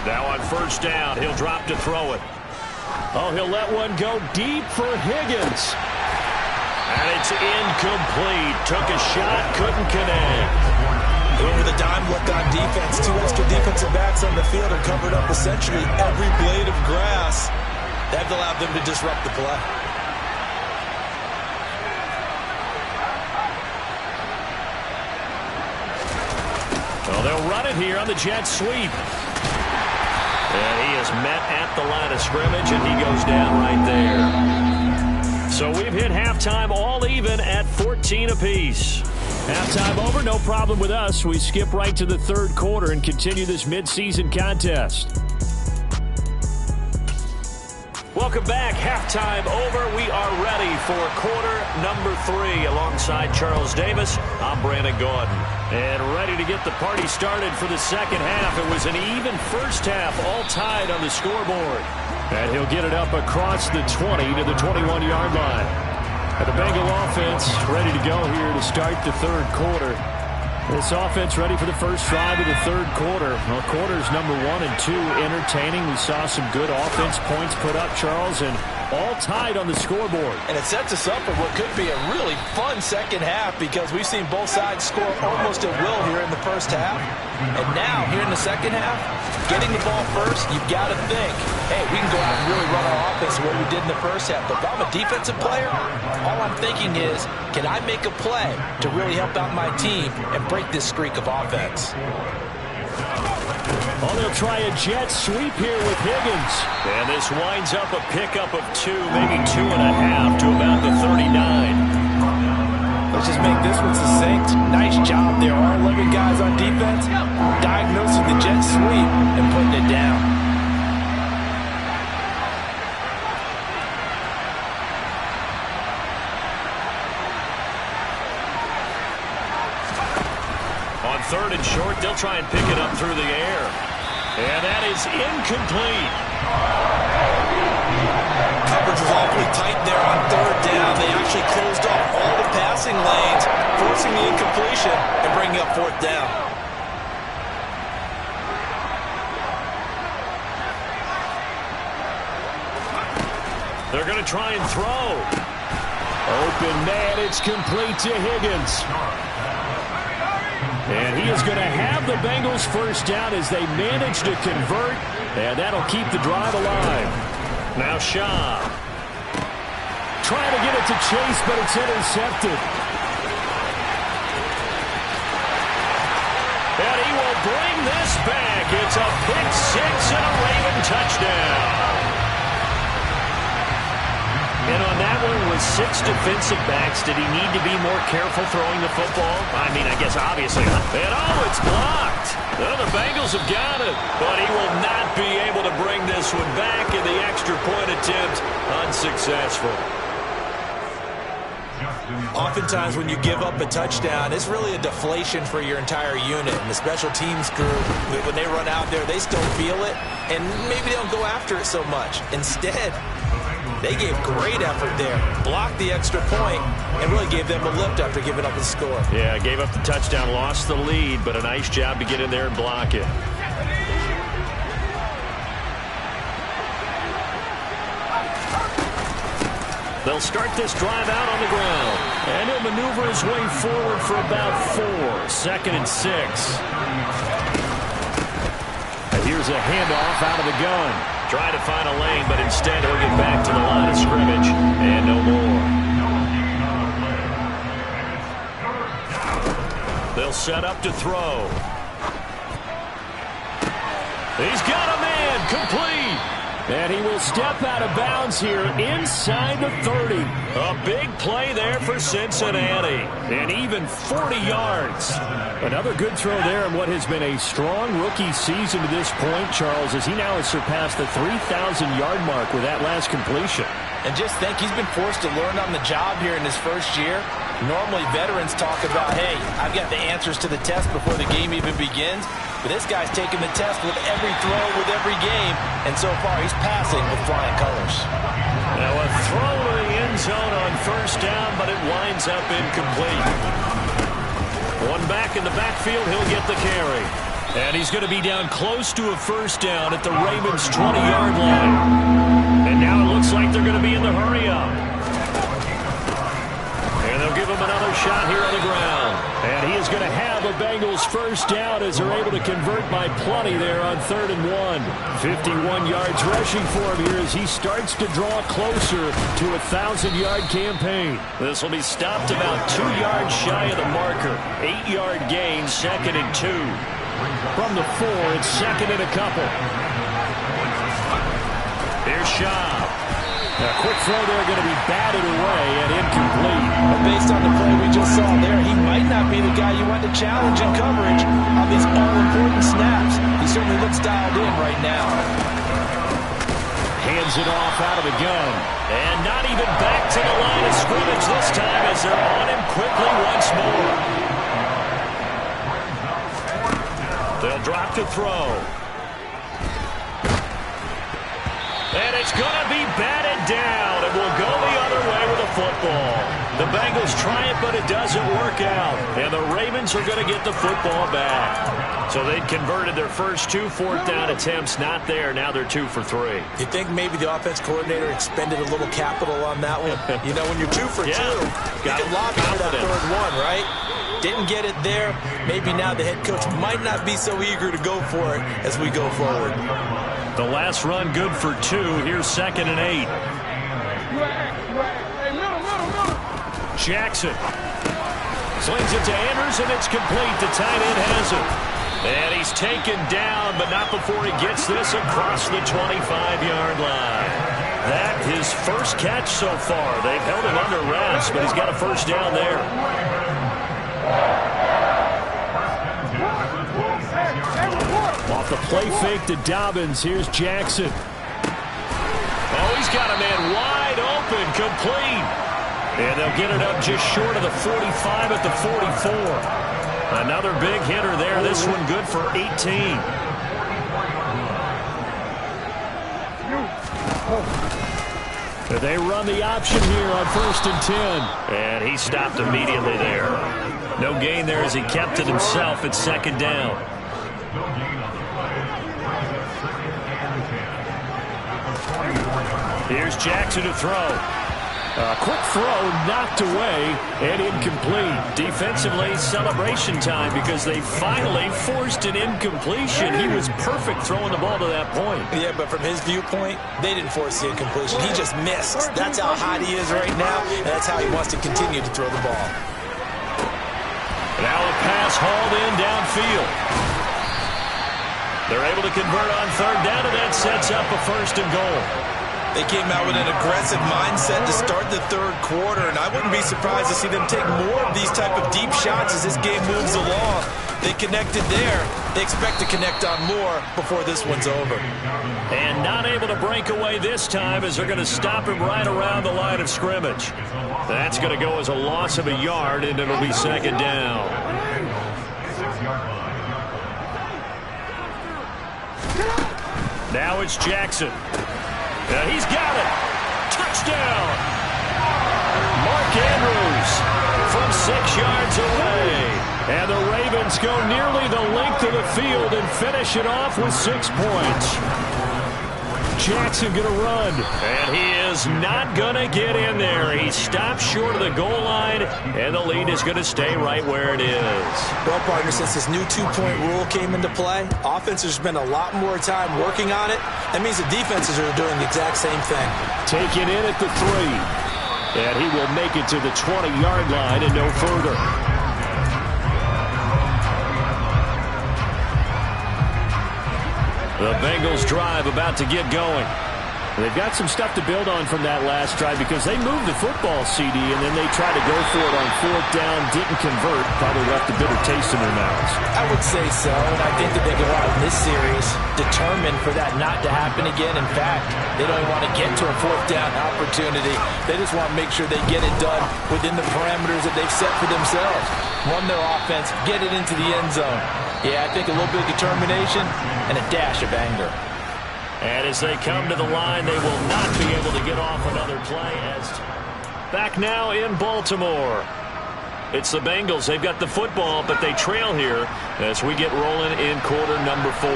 Now on first down, he'll drop to throw it.
Oh, he'll let one go deep for Higgins.
And it's incomplete. Took a shot, couldn't connect.
Over the dime look on defense. 2 extra defensive backs on the field and covered up essentially every blade of grass. That allowed them to disrupt the play.
Well, they'll run it here on the jet sweep. And he is met at the line of scrimmage, and he goes down right there. So we've hit halftime all even at 14 apiece.
Halftime over, no problem with us. We skip right to the third quarter and continue this midseason contest.
Welcome back. Halftime over. We are ready for quarter number 3. Alongside Charles Davis, I'm Brandon Gaudin. And ready to get the party started for the second half. It was an even first half, all tied on the scoreboard.
And he'll get it up across the 20 to the 21-yard line. And the Bengal offense ready to go here to start the third quarter. This offense ready for the first drive of the third quarter. Well, quarters number 1 and 2 entertaining. We saw some good offense points put up, Charles, and all tied on the scoreboard.
And it sets us up for what could be a really fun second half because we've seen both sides score almost at will here in the first half. And now, here in the second half, getting the ball first, you've got to think, hey, we can go out and really run our offense the way we did in the first half. But if I'm a defensive player, all I'm thinking is, can I make a play to really help out my team and break this streak of offense?
Oh, they'll try a jet sweep here with Higgins.
And this winds up a pickup of 2, maybe 2.5 to about the 39.
Let's just make this one succinct. Nice job there. All 11 guys on defense diagnosing the jet sweep and putting it down.
On 3rd and short, they'll try and pick it up through the air. And that is incomplete.
Coverage was awfully tight there on 3rd down. They actually closed off all the passing lanes, forcing the incompletion and bringing up 4th down.
They're going to try and throw.
Open man, it's complete to Higgins. And he is going to have the Bengals first down as they manage to convert, and that'll keep the drive alive.
Now Shaw.
Trying to get it to Chase, but it's intercepted.
And he will bring this back. It's a pick 6 and a Raven touchdown. And on that one, with 6 defensive backs, did he need to be more careful throwing the football? I mean, I guess obviously. And oh, it's blocked. Well, the Bengals have got it, but he will not be able to bring this one back, and the extra point attempt unsuccessful.
Oftentimes when you give up a touchdown, it's really a deflation for your entire unit. And the special teams group, when they run out there, they still feel it, and maybe they don't go after it so much. Instead, they gave great effort there, blocked the extra point, and really gave them a lift after giving up the score.
Yeah, gave up the touchdown, lost the lead, but a nice job to get in there and block it.
They'll start this drive out on the ground. And he'll maneuver his way forward for about 4. 2nd and 6. And here's a handoff out of the gun. Trying to find a lane, but instead he'll get back to the line of scrimmage. And no more. They'll set up to throw. He's got a man, complete. And he will step out of bounds here inside the 30. A big play there for Cincinnati. And even 40 yards. Another good throw there in what has been a strong rookie season to this point, Charles, as he now has surpassed the 3,000-yard mark with that last completion.
And just think, he's been forced to learn on the job here in his first year. Normally, veterans talk about, hey, I've got the answers to the test before the game even begins. But this guy's taking the test with every throw, with every game. And so far, he's passing with flying colors.
Now a throw to the end zone on 1st down, but it winds up incomplete. One back in the backfield, he'll get the carry. And he's going to be down close to a 1st down at the Ravens' 20-yard line. And now it looks like they're going to be in the hurry-up. And they'll give him another shot here on the ground. And he is going to have a Bengals 1st down as they're able to convert by plenty there on 3rd and 1. 51 yards rushing for him here as he starts to draw closer to a 1,000-yard campaign. This will be stopped about 2 yards shy of the marker. 8-yard gain, 2nd and 2. From the 4, it's 2nd and a couple. Here's Schaub. A quick throw there going to be batted away and incomplete.
But based on the play we just saw there, he might not be the guy you want to challenge in coverage on these all-important snaps. He certainly looks dialed in right now.
Hands it off out of the gun. And not even back to the line of scrimmage this time as they're on him quickly once more. They'll drop to throw. And it's going to be batted down. It will go the other way with the football. The Bengals try it, but it doesn't work out. And the Ravens are going to get the football back. So they'd converted their first 2 4th down attempts. Not there. Now they're 2 for 3.
You think maybe the offense coordinator expended a little capital on that one? You know, when you're 2 for 2, you can lob it for that 3rd one, right? Didn't get it there. Maybe now the head coach might not be so eager to go for it as we go forward.
The last run good for 2. Here's 2nd and 8. Jackson slings it to Andrews, and it's complete. The tight end has it. And he's taken down, but not before he gets this across the 25-yard line. That his first catch so far. They've held him under wraps, but he's got a 1st down there. Off the play fake to Dobbins. Here's Jackson. Oh, he's got a man wide open, complete. And they'll get it up just short of the 45 at the 44. Another big hitter there. This one good for 18. They run the option here on 1st and 10. And he stopped immediately there. No gain there as he kept it himself at 2nd down. Here's Jackson to throw. A quick throw knocked away and incomplete. Defensively, celebration time because they finally forced an incompletion. He was perfect throwing the ball to that point.
Yeah, but from his viewpoint, they didn't force the incompletion. He just missed. That's how hot he is right now, and that's how he wants to continue to throw the ball.
Now a pass hauled in downfield. They're able to convert on 3rd down, and that sets up a 1st and goal.
They came out with an aggressive mindset to start the 3rd quarter, and I wouldn't be surprised to see them take more of these type of deep shots as this game moves along. They connected there. They expect to connect on more before this one's over.
And not able to break away this time as they're going to stop him right around the line of scrimmage. That's going to go as a loss of a yard, and it'll be 2nd down. Now it's Jackson. And he's got it. Touchdown. Mark Andrews from 6 yards away. And the Ravens go nearly the length of the field and finish it off with 6 points. Jackson going to run. And he is not going to get in there. He stopped short of the goal line, and the lead is going to stay right where it is.
Well, partner, since this new two-point rule came into play, offenses spend a lot more time working on it. That means the defenses are doing the exact same thing.
Taken in at the 3. And he will make it to the 20-yard line and no further. The Bengals drive about to get going. They've got some stuff to build on from that last drive because they moved the football, CD, and then they tried to go for it on 4th down, didn't convert, probably left a bitter taste in their mouths.
I would say so, and I think that they go out in this series determined for that not to happen again. In fact, they don't even want to get to a 4th down opportunity. They just want to make sure they get it done within the parameters that they've set for themselves. Run their offense, get it into the end zone. Yeah, I think a little bit of determination and a dash of anger.
And as they come to the line, they will not be able to get off another play. Back now in Baltimore. It's the Bengals. They've got the football, but they trail here as we get rolling in quarter number 4.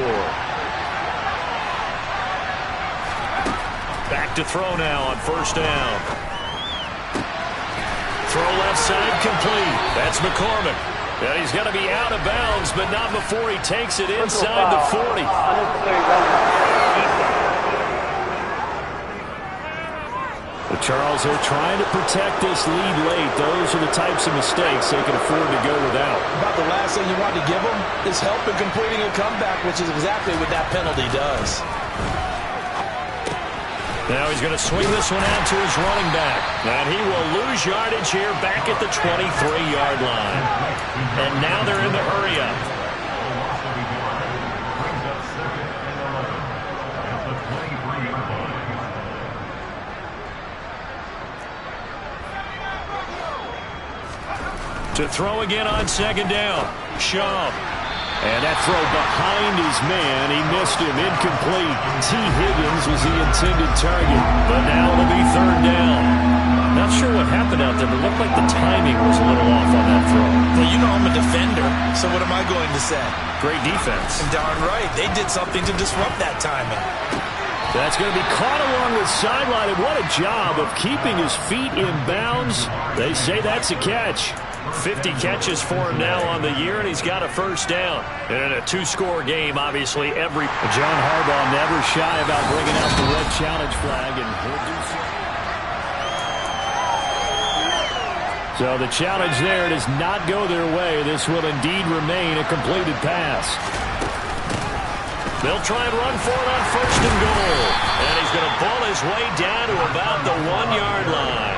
Back to throw now on 1st down. Throw left side complete. That's McCormick. And he's going to be out of bounds, but not before he takes it inside the 40. The Charles are trying to protect this lead late. Those are the types of mistakes they can afford to go without.
About the last thing you want to give them is help in completing a comeback, which is exactly what that penalty does.
Now he's going to swing this one out to his running back. And he will lose yardage here back at the 23-yard line. And now they're in the hurry-up. To throw again on 2nd down. Shaw. And that throw behind his man. He missed him. Incomplete. T. Higgins was the intended target. But now it'll be 3rd down. Not sure what happened out there, but it looked like the timing was a little off on that throw.
Well, you know I'm a defender, so what am I going to say?
Great defense.
And darn right. They did something to disrupt that timing.
That's going to be caught along with sideline. And what a job of keeping his feet in bounds. They say that's a catch. 50 catches for him now on the year, and he's got a 1st down. And in a 2-score game, obviously, John Harbaugh never shy about bringing out the red challenge flag, and he'll do so. So the challenge there does not go their way. This will indeed remain a completed pass. They'll try and run for it on 1st and goal. And he's going to pull his way down to about the 1-yard line.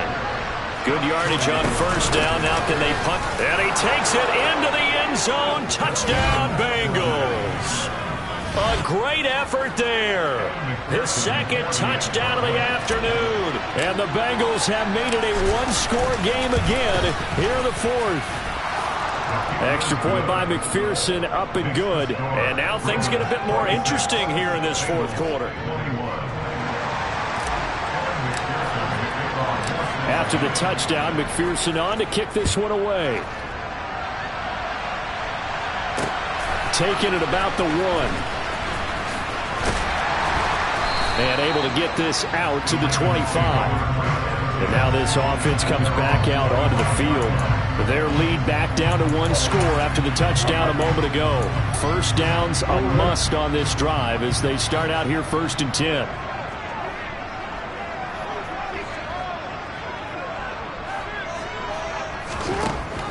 Good yardage on 1st down. Now can they punt? And he takes it into the end zone. Touchdown, Bengals. A great effort there. His 2nd touchdown of the afternoon. And the Bengals have made it a 1-score game again here in the 4th. Extra point by McPherson, up and good. And now things get a bit more interesting here in this 4th quarter. After the touchdown, McPherson on to kick this one away. Taking it about the 1. And able to get this out to the 25. And now this offense comes back out onto the field. Their lead back down to 1 score after the touchdown a moment ago. 1st downs a must on this drive as they start out here 1st and 10.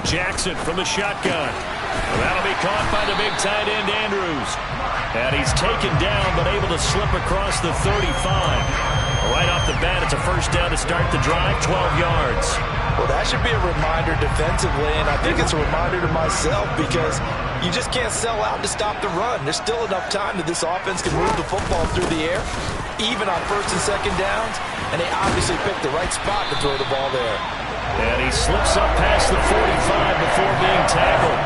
Jackson from the shotgun. That'll be caught by the big tight end, Andrews. And he's taken down, but able to slip across the 35. Right off the bat, it's a 1st down to start the drive, 12 yards.
Well, that should be a reminder defensively, and I think it's a reminder to myself because you just can't sell out to stop the run. There's still enough time that this offense can move the football through the air, even on 1st and 2nd downs, and they obviously picked the right spot to throw the ball there.
And he slips up past the 45 before being tackled.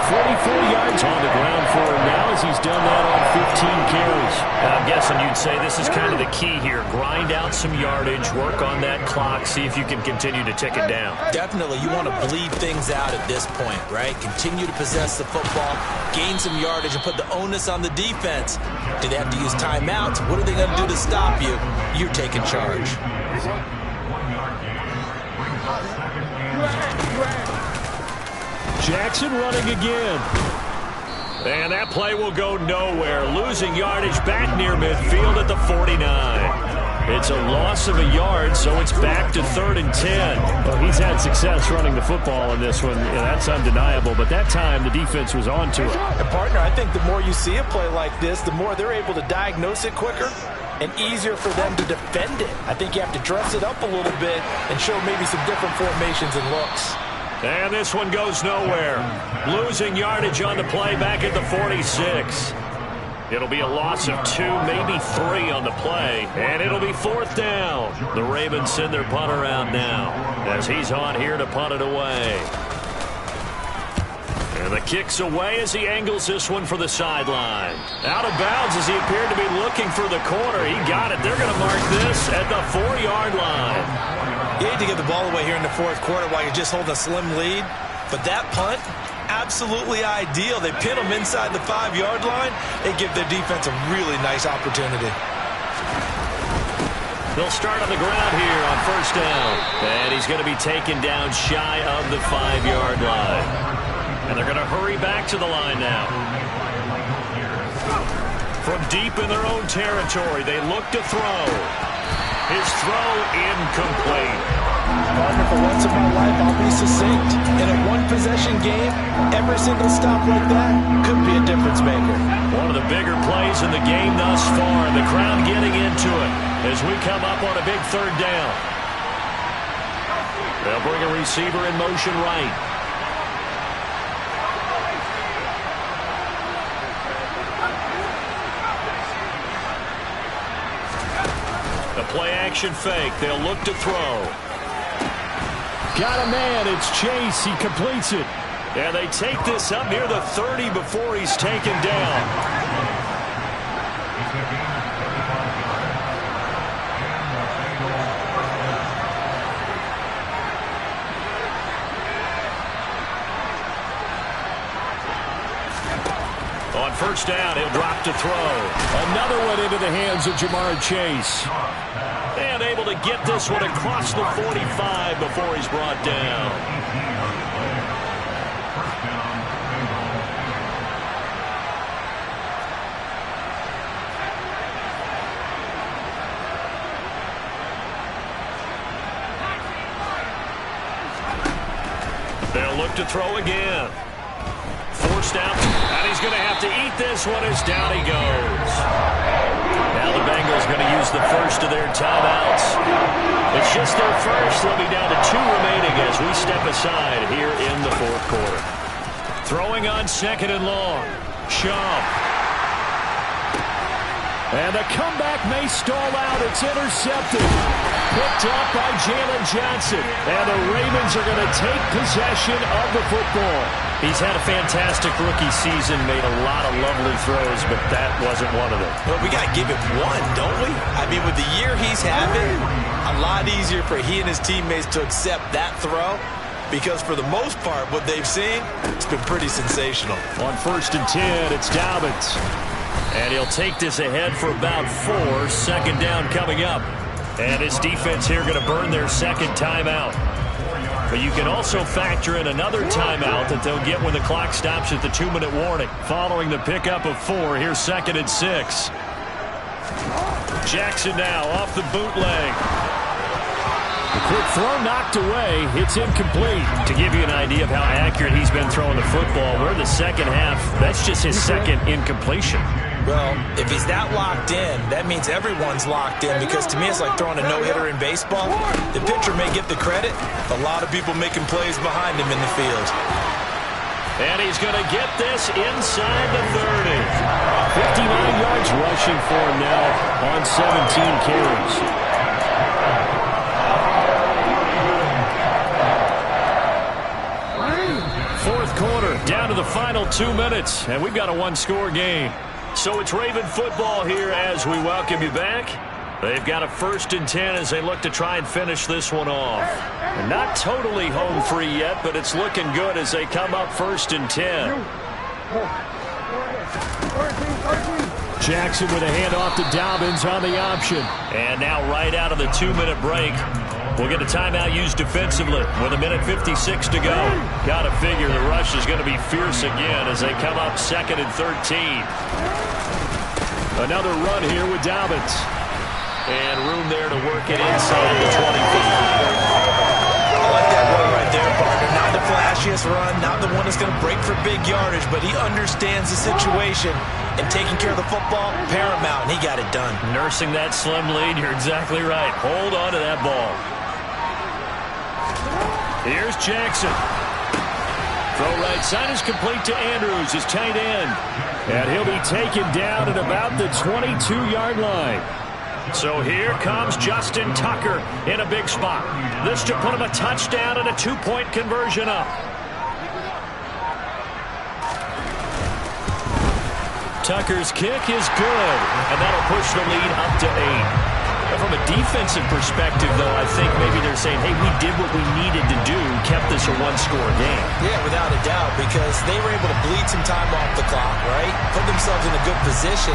44 yards on the ground for him now as he's done that on 15 carries. I'm guessing you
would say this is kind of the key here. Grind out some yardage, work on that clock, see if you can continue to tick it down.
Definitely, you want to bleed things out at this point, right? Continue to possess the football, gain some yardage, and put the onus on the defense. Do they have to use timeouts? What are they going to do to stop you? You're taking charge.
Jackson running again.
And that play will go nowhere. Losing yardage back near midfield at the 49. It's a loss of a yard, so it's back to 3rd and 10.
Well, he's had success running the football in this one. That's undeniable. But that time, the defense was on to it.
And, partner, I think the more you see a play like this, the more they're able to diagnose it quicker and easier for them to defend it. I think you have to dress it up a little bit and show maybe some different formations and looks.
And this one goes nowhere. Losing yardage on the play back at the 46. It'll be a loss of 2, maybe 3 on the play. And it'll be 4th down. The Ravens send their punter out now as he's on here to punt it away. And the kick's away as he angles this one for the sideline. Out of bounds as he appeared to be looking for the corner. He got it. They're going to mark this at the 4-yard line.
You hate to give the ball away here in the 4th quarter while you're just holding a slim lead. But that punt, absolutely ideal. They pin them inside the 5-yard line. They give their defense a really nice opportunity.
They'll start on the ground here on 1st down. And he's going to be taken down shy of the 5-yard line. And they're going to hurry back to the line now. From deep in their own territory, they look to throw. His throw incomplete.
Partner, for once in my life, I'll be succinct. In a one-possession game, every single stop like that could be a difference maker.
One of the bigger plays in the game thus far, and the crowd getting into it as we come up on a big 3rd down. They'll bring a receiver in motion right. Play-action fake. They'll look to throw.
Got a man. It's Chase. He completes it.
And they take this up near the 30 before he's taken down. On 1st down, he'll drop to throw.
Another one into the hands of Jamar Chase.
And able to get this one across the 45 before he's brought down. They'll look to throw again. Forced out, and he's going to have to eat this one as down he goes. Now the Bengals going to use the first of their timeouts. It's just their first. They'll be down to 2 remaining as we step aside here in the 4th quarter. Throwing on 2nd and long. Shump.
And the comeback may stall out. It's intercepted. Picked up by Jalen Johnson. And the Ravens are going to take possession of the football.
He's had a fantastic rookie season, made a lot of lovely throws, but that wasn't one of them.
Well, we got to give it one, don't we? I mean, with the year he's having, a lot easier for he and his teammates to accept that throw because for the most part, what they've seen, it's been pretty sensational.
On 1st and 10, it's Dobbins.
And he'll take this ahead for about 4. 2nd down coming up. And his defense here going to burn their 2nd timeout. But you can also factor in another timeout that they'll get when the clock stops at the 2-minute warning. Following the pickup of 4, here's 2nd and 6. Jackson now off the bootleg.
The quick throw knocked away. It's incomplete.
To give you an idea of how accurate he's been throwing the football, we're in the 2nd half. That's just his 2nd incompletion.
Well, if he's that locked in, that means everyone's locked in because to me it's like throwing a no-hitter in baseball. The pitcher may get the credit. A lot of people making plays behind him in the field.
And he's going to get this inside the 30.
59 yards rushing for him now on 17 carries.
Fourth quarter, down to the final 2 minutes, and we've got a 1-score game. So it's Raven football here as we welcome you back. They've got a 1st and 10 as they look to try and finish this one off. And not totally home free yet, but it's looking good as they come up 1st and 10.
Jackson with a handoff to Dobbins on the option.
And now right out of the 2-minute break, we'll get a timeout used defensively with 1:56 to go. Got to figure the rush is going to be fierce again as they come up 2nd and 13.
Another run here with Dobbins.
And room there to work it inside the 25.
I like that run right there, partner. Not the flashiest run, not the one that's going to break for big yardage, but he understands the situation, and taking care of the football, paramount, and he got it done.
Nursing that slim lead, you're exactly right. Hold on to that ball. Here's Jackson. Throw right side is complete to Andrews, his tight end.
And he'll be taken down at about the 22-yard line.
So here comes Justin Tucker in a big spot. This to put him a touchdown and a 2-point conversion up. Tucker's kick is good, and that'll push the lead up to 8. From a defensive perspective, though, I think maybe they're saying, hey, we did what we needed to do, kept this a 1-score game.
Yeah, without a doubt, because they were able to bleed some time off the clock, right? Put themselves in a good position,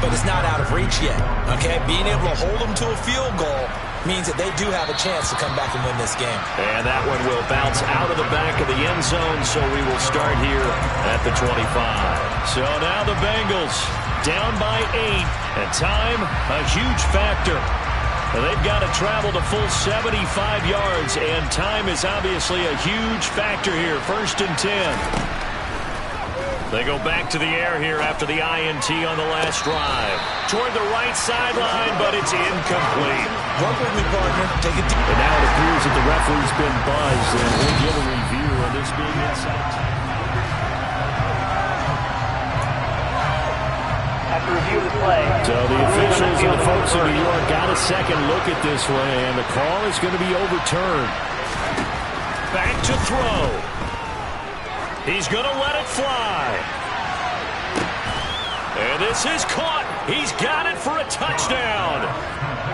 but it's not out of reach yet, okay? Being able to hold them to a field goal means that they do have a chance to come back and win this game.
And that one will bounce out of the back of the end zone, so we will start here at the 25. So now the Bengals down by 8, and time a huge factor. They've got to travel the full 75 yards, and time is obviously a huge factor here. 1st and 10. They go back to the air here after the INT on the last drive. Toward the right sideline, but it's incomplete.
Work with me, partner. Take it deep.
And now it appears that the referee's been buzzed, and we'll give a review on this being inside.
After review of the play.
So the officials and the folks in New York got a second look at this one, and the call is going to be overturned.
Back to throw. He's going to let it fly. And this is caught. He's got it for a touchdown.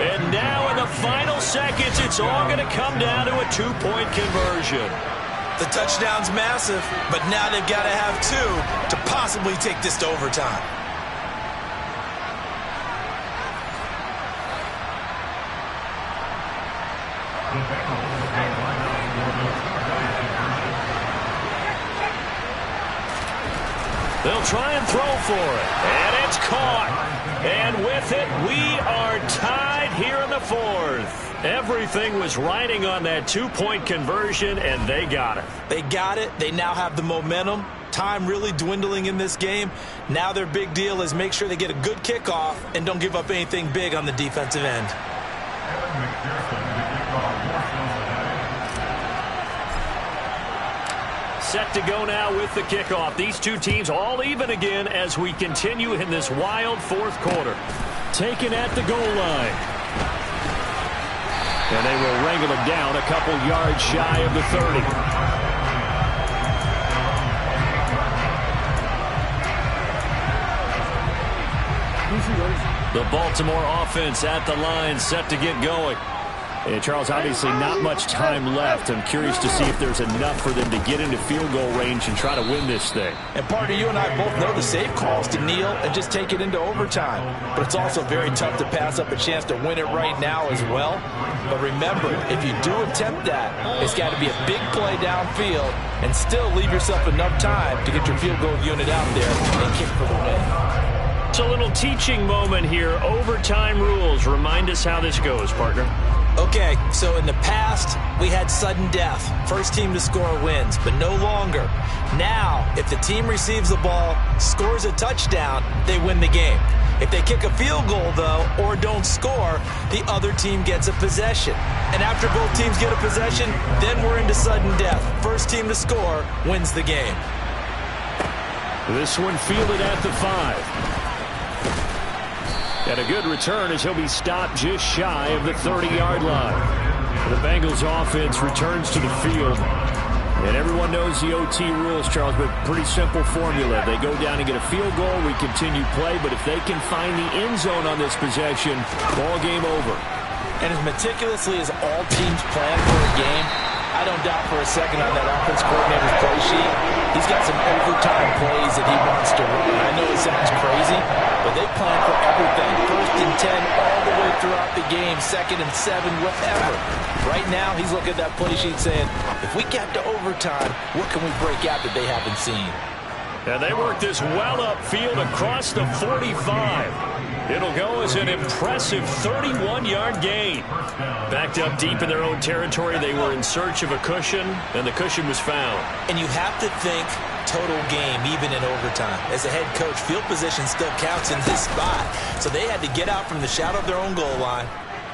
And now in the final seconds, it's all going to come down to a 2-point conversion.
The touchdown's massive, but now they've got to have 2 to possibly take this to overtime.
They'll try and throw for it. And it's caught. And with it, we are tied here in the 4th. Everything was riding on that 2-point conversion, and they got it.
They got it. They now have the momentum. Time really dwindling in this game. Now their big deal is make sure they get a good kickoff and don't give up anything big on the defensive end.
Set to go now with the kickoff. These two teams all even again as we continue in this wild 4th quarter.
Taken at the goal line. And they will wrangle him down a couple yards shy of the 30.
The Baltimore offense at the line, set to get going.
And Charles, obviously not much time left. I'm curious to see if there's enough for them to get into field goal range and try to win this thing.
And partner, you and I both know the safe calls to kneel and just take it into overtime. But it's also very tough to pass up a chance to win it right now as well. But remember, if you do attempt that, it's got to be a big play downfield and still leave yourself enough time to get your field goal unit out there and kick for the win.
It's a little teaching moment here. Overtime rules. Remind us how this goes, partner.
Okay, so in the past, we had sudden death. First team to score wins, but no longer. Now, if the team receives the ball, scores a touchdown, they win the game. If they kick a field goal, though, or don't score, the other team gets a possession. And after both teams get a possession, then we're into sudden death. First team to score wins the game.
This one fielded at the 5. And a good return as he'll be stopped just shy of the 30-yard line. The Bengals offense returns to the field.
And everyone knows the OT rules, Charles, but pretty simple formula. They go down and get a field goal, we continue play, but if they can find the end zone on this possession, ball game over.
And as meticulously as all teams plan for a game, I don't doubt for a second on that offense coordinator's play sheet, he's got some overtime plays that he wants to run. I know it sounds crazy, but they plan for everything. 1st and 10 all the way throughout the game, 2nd and 7, whatever. Right now, he's looking at that play sheet saying, if we get to overtime, what can we break out that they haven't seen?
And they work this well upfield across the 45. It'll go as an impressive 31-yard gain. Backed up deep in their own territory, they were in search of a cushion, and the cushion was found.
And you have to think total game, even in overtime. As a head coach, field position still counts in this spot. So they had to get out from the shadow of their own goal line,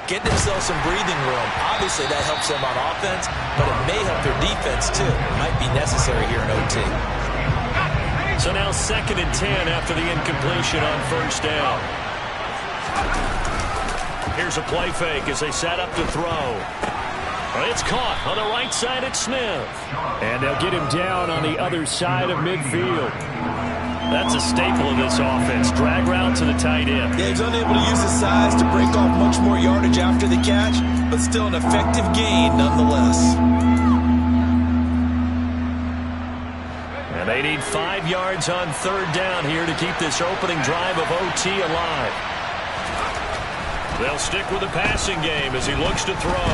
get themselves some breathing room. Obviously, that helps them on offense, but it may help their defense, too. Might be necessary here in OT.
So now 2nd and 10 after the incompletion on 1st down. Here's a play fake as they set up to throw. It's caught on the right side at Smith. And they'll get him down on the other side of midfield. That's a staple of this offense. Drag route to the tight end.
Yeah, he's unable to use his size to break off much more yardage after the catch, but still an effective gain nonetheless.
And they need 5 yards on 3rd down here to keep this opening drive of OT alive. They'll stick with the passing game as he looks to throw.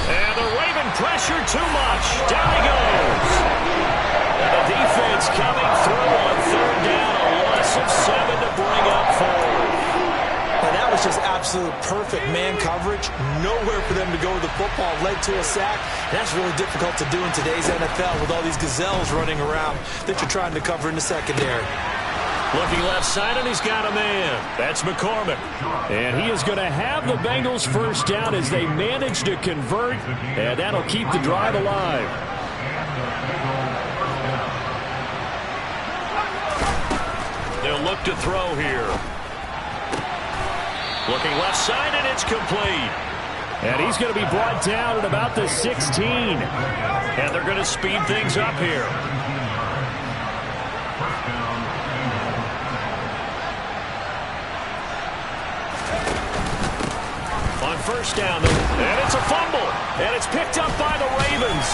And the Raven pressure too much. Down he goes. And the defense coming through on 3rd down. A loss of 7 to bring up 4.
And that was just absolute perfect man coverage. Nowhere for them to go with the football. Led to a sack. That's really difficult to do in today's NFL with all these gazelles running around that you're trying to cover in the secondary.
Looking left side, and he's got a man. That's McCormick. And he is going to have the Bengals 1st down as they manage to convert, and that'll keep the drive alive. They'll look to throw here. Looking left side, and it's complete. And he's going to be brought down at about the 16. And they're going to speed things up here. On 1st down, and it's a fumble. And it's picked up by the Ravens.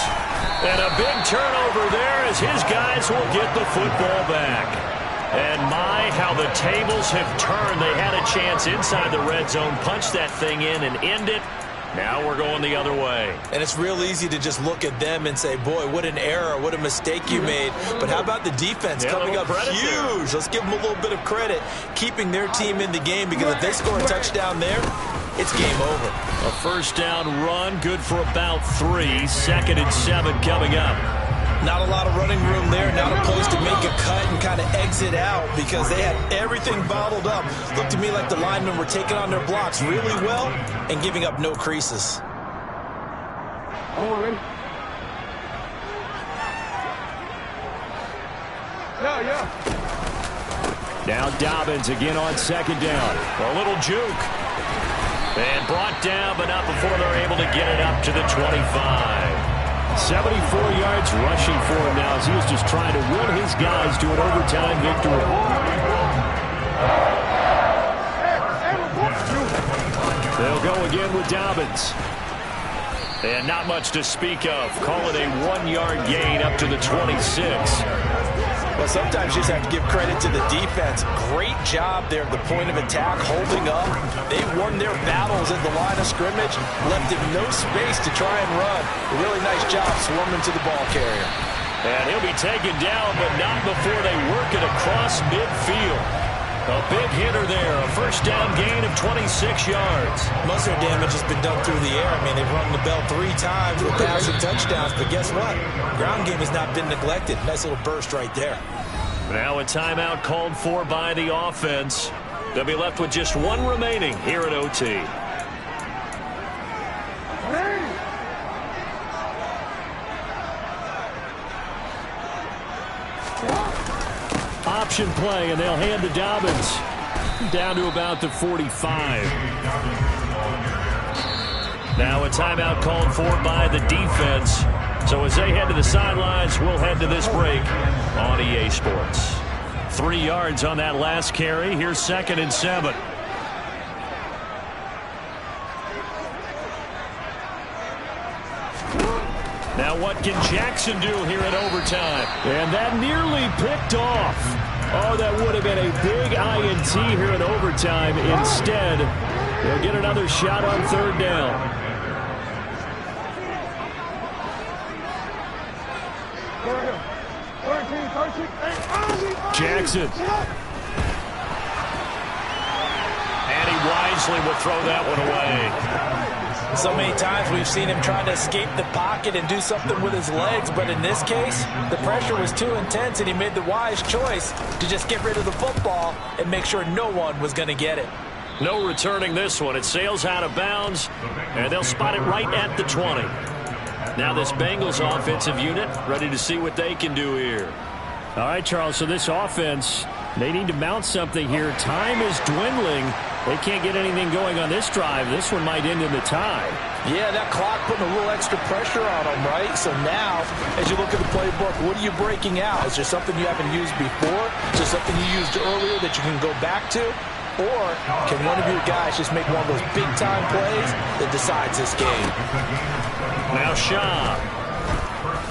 And a big turnover there as his guys will get the football back. And my, how the tables have turned. They had a chance inside the red zone, punch that thing in and end it. Now we're going the other way.
And it's real easy to just look at them and say, boy, what an error, what a mistake you made. But how about the defense coming up huge? Let's give them a little bit of credit, keeping their team in the game, because if they score a touchdown there, it's game over.
A 1st down run, good for about 3. 2nd and 7 coming up.
Not a lot of running room there, not a place to make a cut and kind of exit out because they had everything bottled up. Looked to me like the linemen were taking on their blocks really well and giving up no creases.
Now Dobbins again on 2nd down. A little juke. And brought down, but not before they're able to get it up to the 25. 74 yards rushing for him now as he was just trying to will his guys to an overtime victory. They'll go again with Dobbins. And not much to speak of. Call it a 1-yard gain up to the 26.
Well, sometimes you just have to give credit to the defense. Great job there at the point of attack, holding up. They won their battles at the line of scrimmage, left him no space to try and run. A really nice job swarming to the ball carrier.
And he'll be taken down, but not before they work it across midfield. A big hitter there, a 1st down gain of 26 yards.
Most of their damage has been done through the air. I mean, they've rung the bell 3 times with passing touchdowns, but guess what? Ground game has not been neglected. Nice little burst right there.
Now a timeout called for by the offense. They'll be left with just 1 remaining here at OT. Option play, and they'll hand to Dobbins. Down to about the 45. Now a timeout called for by the defense. So as they head to the sidelines, we'll head to this break on EA Sports. 3 yards on that last carry. Here's 2nd and 7. Now what can Jackson do here in overtime?
And that nearly picked off. Oh, that would have been a big INT here in overtime. Instead, they'll get another shot on 3rd down. Jackson.
And he wisely will throw that one away.
So many times we've seen him trying to escape the pocket and do something with his legs, but in this case, the pressure was too intense and he made the wise choice to just get rid of the football and make sure no one was going to get it.
No returning this one. It sails out of bounds, and they'll spot it right at the 20. Now this Bengals offensive unit ready to see what they can do here.
All right, Charles, so this offense, they need to mount something here. Time is dwindling. They can't get anything going on this drive. This one might end in the tie.
Yeah, that clock putting a little extra pressure on them, right? So now, as you look at the playbook, what are you breaking out? Is there something you haven't used before? Is there something you used earlier that you can go back to? Or can one of your guys just make one of those big-time plays that decides this game?
Now Shaw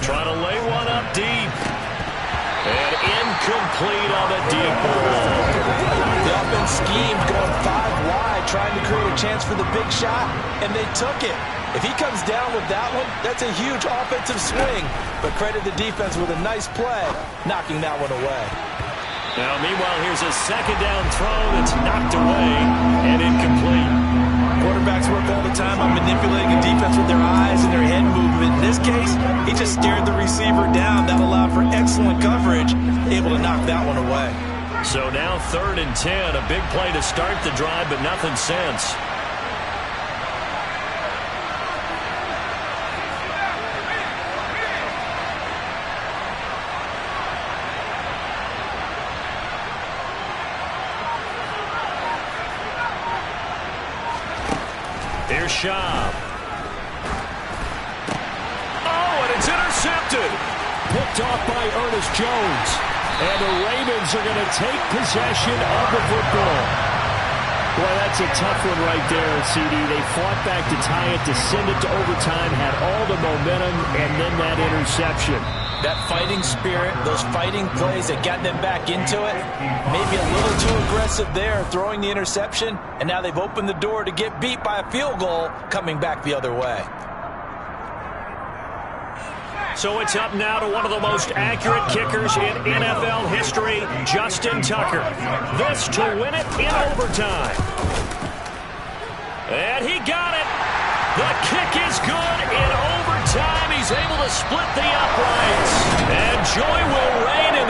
trying to lay one up deep. And incomplete on the deep ball.
The offense schemed going 5 wide, trying to create a chance for the big shot, and they took it. If he comes down with that one, that's a huge offensive swing. But credit the defense with a nice play, knocking that one away.
Now, meanwhile, here's a 2nd down throw that's knocked away and incomplete.
Quarterbacks work all the time on manipulating a defense with their eyes and their head movement. In this case, he just stared the receiver down. That allowed for excellent coverage, able to knock that one away.
So now 3rd and 10, a big play to start the drive, but nothing since. Here's Schaub. Oh, and it's intercepted.
Picked off by Ernest Jones. And the Ravens are going to take possession of the football. Boy, that's a tough one right there, CD. They fought back to tie it, to send it to overtime, had all the momentum, and then that interception.
That fighting spirit, those fighting plays that got them back into it, maybe a little too aggressive there, throwing the interception, and now they've opened the door to get beat by a field goal coming back the other way.
So it's up now to one of the most accurate kickers in NFL history, Justin Tucker. This to win it in overtime. And he got it. The kick is good in overtime. He's able to split the uprights. And joy will reign in